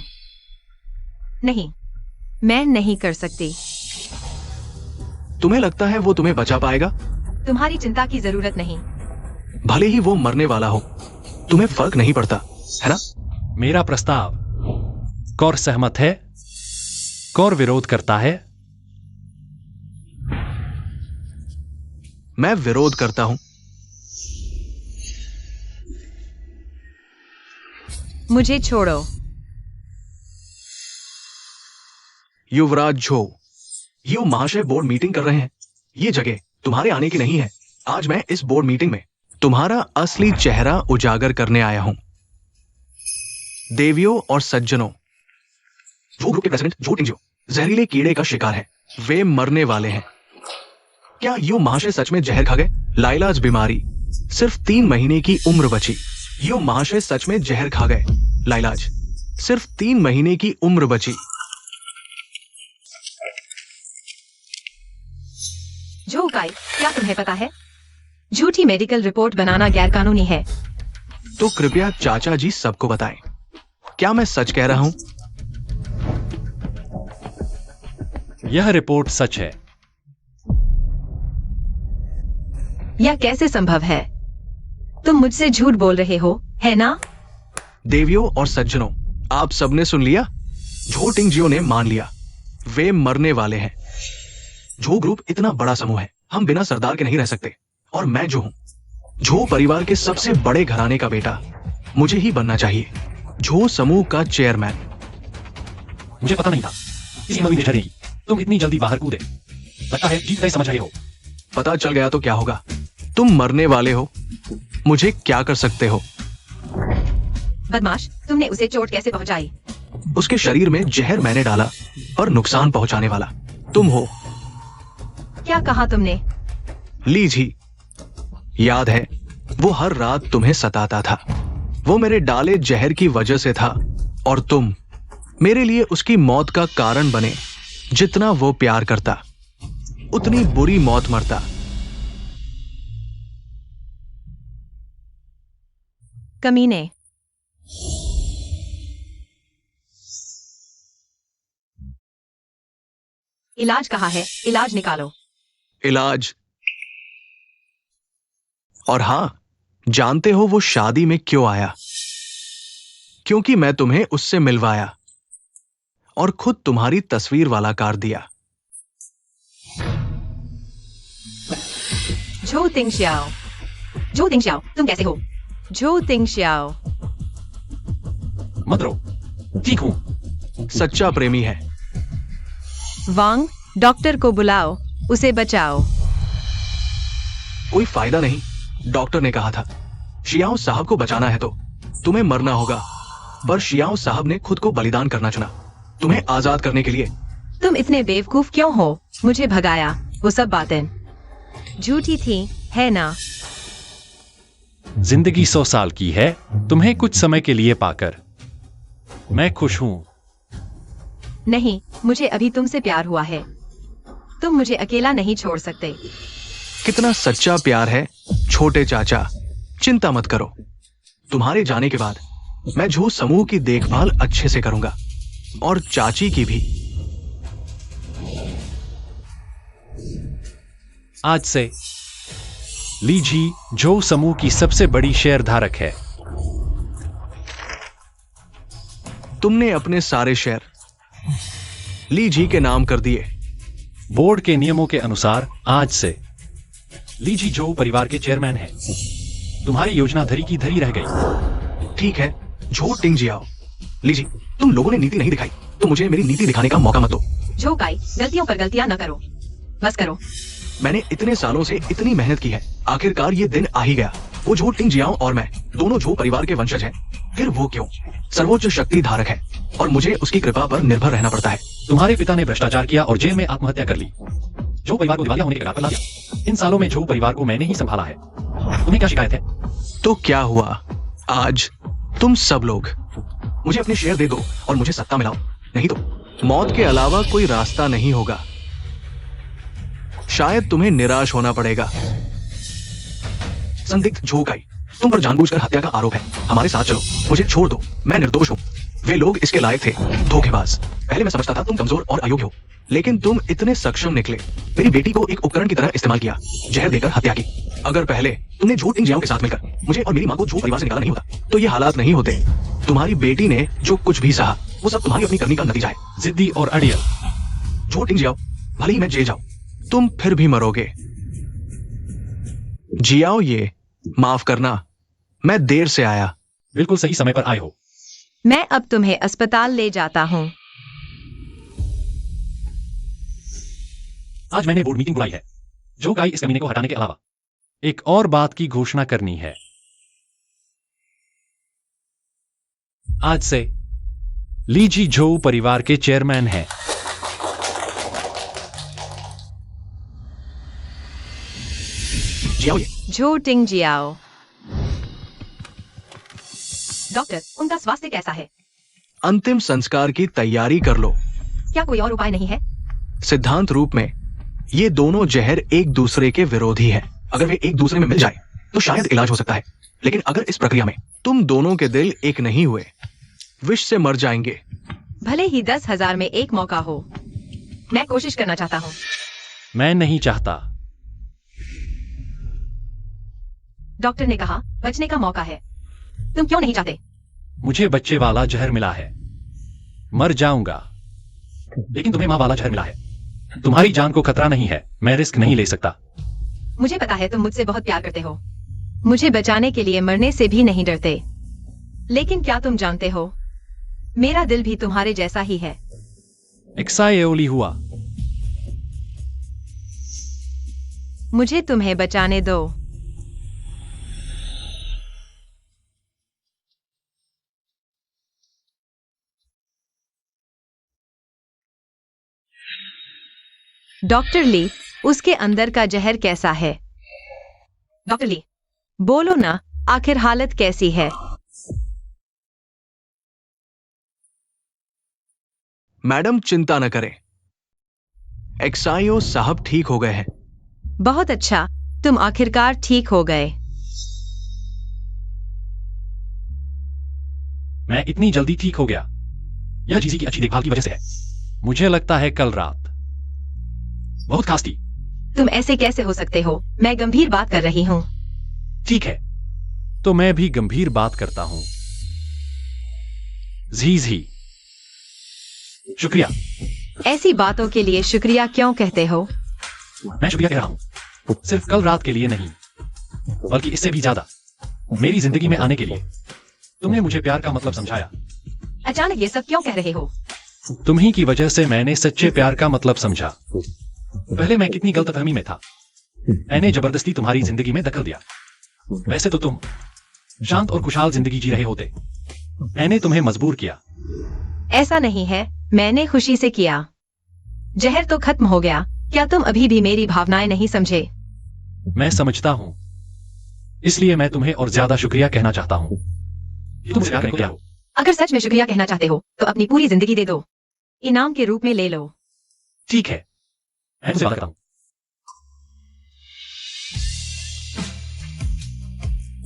नहीं, मैं नहीं कर सकती। तुम्हें लगता है वो तुम्हें बचा पाएगा? तुम्हारी चिंता की जरूरत नहीं। भले ही वो मरने वाला हो, तुम्हें फर्क नहीं पड़ता, है ना? मेरा प्रस्ताव, कौर सहमत है? कौर विरोध करता है? मैं विरोध करता हूं। मुझे छोड़ो। युवराज झो, यू महाशय बोर्ड मीटिंग कर रहे हैं। ये जगह तुम्हारे आने की नहीं है। आज मैं इस बोर्ड मीटिंग में तुम्हारा असली चेहरा उजागर करने आया हूं। देवियों और सज्जनों, वो ग्रुप के प्रेसिडेंट झो टिंगजियो जहरीले कीड़े का शिकार है, वे मरने वाले हैं। क्या यू महाशय सच में जहर खा गए? लाइलाज बीमारी, सिर्फ 3 महीने की उम्र बची। यू महाशय सच में जहर खा गए। लाइलाज, सिर्फ 3 महीने की उम्र बची। झो काई, क्या तुम्हें पता है झूठी मेडिकल रिपोर्ट बनाना गैरकानूनी है? तो कृपया चाचा जी सबको बताएं, क्या मैं सच कह रहा हूं? यह रिपोर्ट सच है। यह कैसे संभव है? तुम मुझसे झूठ बोल रहे हो, है ना? देवियों और सज्जनों, आप सबने सुन लिया। झो टिंगजियो ने मान लिया, वे मरने वाले हैं। झो ग्रुप इतना बड़ा समूह है, हम बिना सरदार के नहीं रह सकते। और मैं जो हूं, झो परिवार के सबसे बड़े घराने का बेटा, मुझे ही बनना चाहिए झो समूह का चेयरमैन। मुझे पता नहीं था इसी मूवी देखा देगी तुम इतनी जल्दी बाहर कूदे। लगता है जीत गए समझ रहे हो। पता चल गया तो क्या होगा? तुम मरने वाले हो, मुझे क्या कर सकते हो? बदमाश, तुमने उसे चोट कैसे पहुंचाई? उसके शरीर में जहर मैंने डाला और नुकसान पहुंचाने वाला तुम हो। क्या कहा तुमने? ली जी, याद है वो हर रात तुम्हें सताता था। वो मेरे डाले जहर की वजह से था और तुम मेरे लिए उसकी मौत का कारण बने। जितना वो प्यार करता, उतनी बुरी मौत मरता। कमीने। इलाज कहाँ है? इलाज निकालो। इलाज? और हां, जानते हो वो शादी में क्यों आया? क्योंकि मैं तुम्हें उससे मिलवाया और खुद तुम्हारी तस्वीर वाला कार दिया। झो तिंगशियाओ, झो तिंगशियाओ, तुम कैसे हो? झो तिंगशियाओ। मत रो, ठीक हूं। सच्चा प्रेमी है। वांग, डॉक्टर को बुलाओ, उसे बचाओ। कोई फायदा नहीं, डॉक्टर ने कहा था शियाओ साहब को बचाना है तो तुम्हें मरना होगा। पर शियाओ साहब ने खुद को बलिदान करना चुना, तुम्हें आजाद करने के लिए। तुम इतने बेवकूफ क्यों हो? मुझे भगाया, वो सब बातें झूठी थी, है ना? जिंदगी 100 साल की है, तुम्हें कुछ समय के लिए पाकर मैं खुश हूं। नहीं, मुझे अभी तुमसे प्यार हुआ है। तुम मुझे अकेला नहीं छोड़ सकते। कितना सच्चा प्यार है छोटे चाचा। चिंता मत करो, तुम्हारे जाने के बाद मैं झो समूह की देखभाल अच्छे से करूंगा और चाची की भी। आज से लीजी झो समूह की सबसे बड़ी शेयरधारक है। तुमने अपने सारे शेयर ली जी के नाम कर दिए। बोर्ड के नियमों के अनुसार आज से लीजी झो परिवार के चेयरमैन है। तुम्हारी योजना धरी की धरी रह गई। ठीक है, झो टिंगजियाओ। ली जी, तुम लोगों ने नीति नहीं दिखाई, तो मुझे मेरी नीति दिखाने का मौका मत दो। झोंकाई, गलतियों पर गलतियां न करो, बस करो। मैंने इतने सालों से इतनी मेहनत की है, आखिरकार ये दिन आ ही गया। वो झो टिंग जियाओ और मैं दोनों झो परिवार के वंशज हैं। फिर वो क्यों? सर्वोच्च शक्ति धारक है और मुझे उसकी कृपा पर निर्भर रहना पड़ता है। तुम्हारे पिता ने भ्रष्टाचार किया और जेल में आत्महत्या कर ली। झो परिवार को दिवालिया होने के कगार पर ला दिया। इन सालों में झो परिवार को मैंने ही संभाला है। तुम्हें क्या शिकायत है? तो क्या हुआ? आज तुम सब लोग मुझे अपने शेयर दे दो और मुझे सत्ता मिलाओ, नहीं तो मौत के अलावा कोई रास्ता नहीं होगा। शायद तुम्हें निराश होना पड़ेगा। संदिग्ध झोकाई, तुम पर जानबूझकर हत्या का आरोप है। हमारे साथ चलो, मुझे छोड़ दो, मैं निर्दोष हूं। वे लोग इसके लायक थे, धोखेबाज। पहले मैं समझता था तुम कमजोर और अयोग्य हो, लेकिन तुम इतने सक्षम निकले। मेरी बेटी को एक उपकरण की तरह इस्तेमाल किया, जहर देकर हत्या की। अगर पहले तुमने झूठ इन जियाओं के साथ मिलकर मुझे और मेरी मां को झूठ परिवार से निकाला नहीं होता, तो ये हालात नहीं होते। तुम्हारी बेटी ने जो कुछ भी सहा, वो सब तुम्हारी अपनी करनी का नतीजा है। जिद्दी और अड़ियल। झूठ इन जियाओ, भले ही मैं जेल जाऊं, तुम फिर भी मरोगे। जियाओ, ये माफ करना, मैं देर से आया। बिल्कुल सही समय पर आए हो। मैं अब तुम्हें अस्पताल ले जाता हूँ। आज मैंने बोर्ड मीटिंग बुलाई है। जो काई इस कमीने को हटाने के अलावा एक और बात की घोषणा करनी है। आज से लीजी झो परिवार के चेयरमैन हैं। जियाओ, ये झो टिंग जियाओ। डॉक्टर, उनका स्वास्थ्य कैसा है? अंतिम संस्कार की तैयारी कर लो। क्या कोई और उपाय नहीं है? सिद्धांत रूप में ये दोनों जहर एक दूसरे के विरोधी हैं। अगर वे एक दूसरे में मिल जाए तो शायद इलाज हो सकता है, लेकिन अगर इस प्रक्रिया में तुम दोनों के दिल एक नहीं हुए, विष से मर जाएंगे। भले ही 10,000 में एक मौका हो, मैं कोशिश करना चाहता हूँ। मैं नहीं चाहता। डॉक्टर ने कहा बचने का मौका है। तुम क्यों नहीं चाहते? मुझे बच्चे वाला जहर मिला है, मर जाऊंगा। लेकिन तुम्हें मां वाला जहर मिला है। तुम्हारी जान को खतरा नहीं है, मैं रिस्क नहीं ले सकता। मुझे पता है तुम मुझसे बहुत प्यार करते हो। मुझे बचाने के लिए मरने से भी नहीं डरते। लेकिन क्या तुम जानते हो, मेरा दिल भी तुम्हारे जैसा ही है। एक्साएओली हुआ। मुझे तुम्हें बचाने दो। डॉक्टर ली, उसके अंदर का जहर कैसा है? डॉक्टर ली, बोलो ना, आखिर हालत कैसी है? मैडम चिंता न करें, एक्साइओ साहब ठीक हो गए हैं। बहुत अच्छा, तुम आखिरकार ठीक हो गए। मैं इतनी जल्दी ठीक हो गया, यह जीजी की अच्छी देखभाल की वजह से है। मुझे लगता है कल रात बहुत खास थी। तुम ऐसे कैसे हो सकते हो? मैं गंभीर बात कर रही हूँ। ठीक है, तो मैं भी गंभीर बात करता हूं। जी शुक्रिया। ऐसी बातों के लिए शुक्रिया क्यों कहते हो? मैं शुक्रिया कह रहा हूं, सिर्फ कल रात के लिए नहीं, बल्कि इससे भी ज्यादा मेरी जिंदगी में आने के लिए। तुमने मुझे प्यार का मतलब समझाया। अचानक ये सब क्यों कह रहे हो? तुम्ही की वजह से मैंने सच्चे प्यार का मतलब समझा। पहले मैं कितनी गलतफहमी में था। मैंने जबरदस्ती तुम्हारी जिंदगी में दखल दिया। वैसे तो तुम शांत और खुशहाल जिंदगी जी रहे होते। मैंने तुम्हें मजबूर किया। ऐसा नहीं है, मैंने खुशी से किया। जहर तो खत्म हो गया। क्या तुम अभी भी मेरी भावनाएं नहीं समझे? मैं समझता हूं, इसलिए मैं तुम्हें और ज्यादा शुक्रिया कहना चाहता हूं। तुम मुझसे प्यार करते हो। अगर सच में शुक्रिया कहना चाहते हो तो अपनी पूरी जिंदगी दे दो, इनाम के रूप में ले लो। ठीक है, मैं तुमसे वादा करता हूं,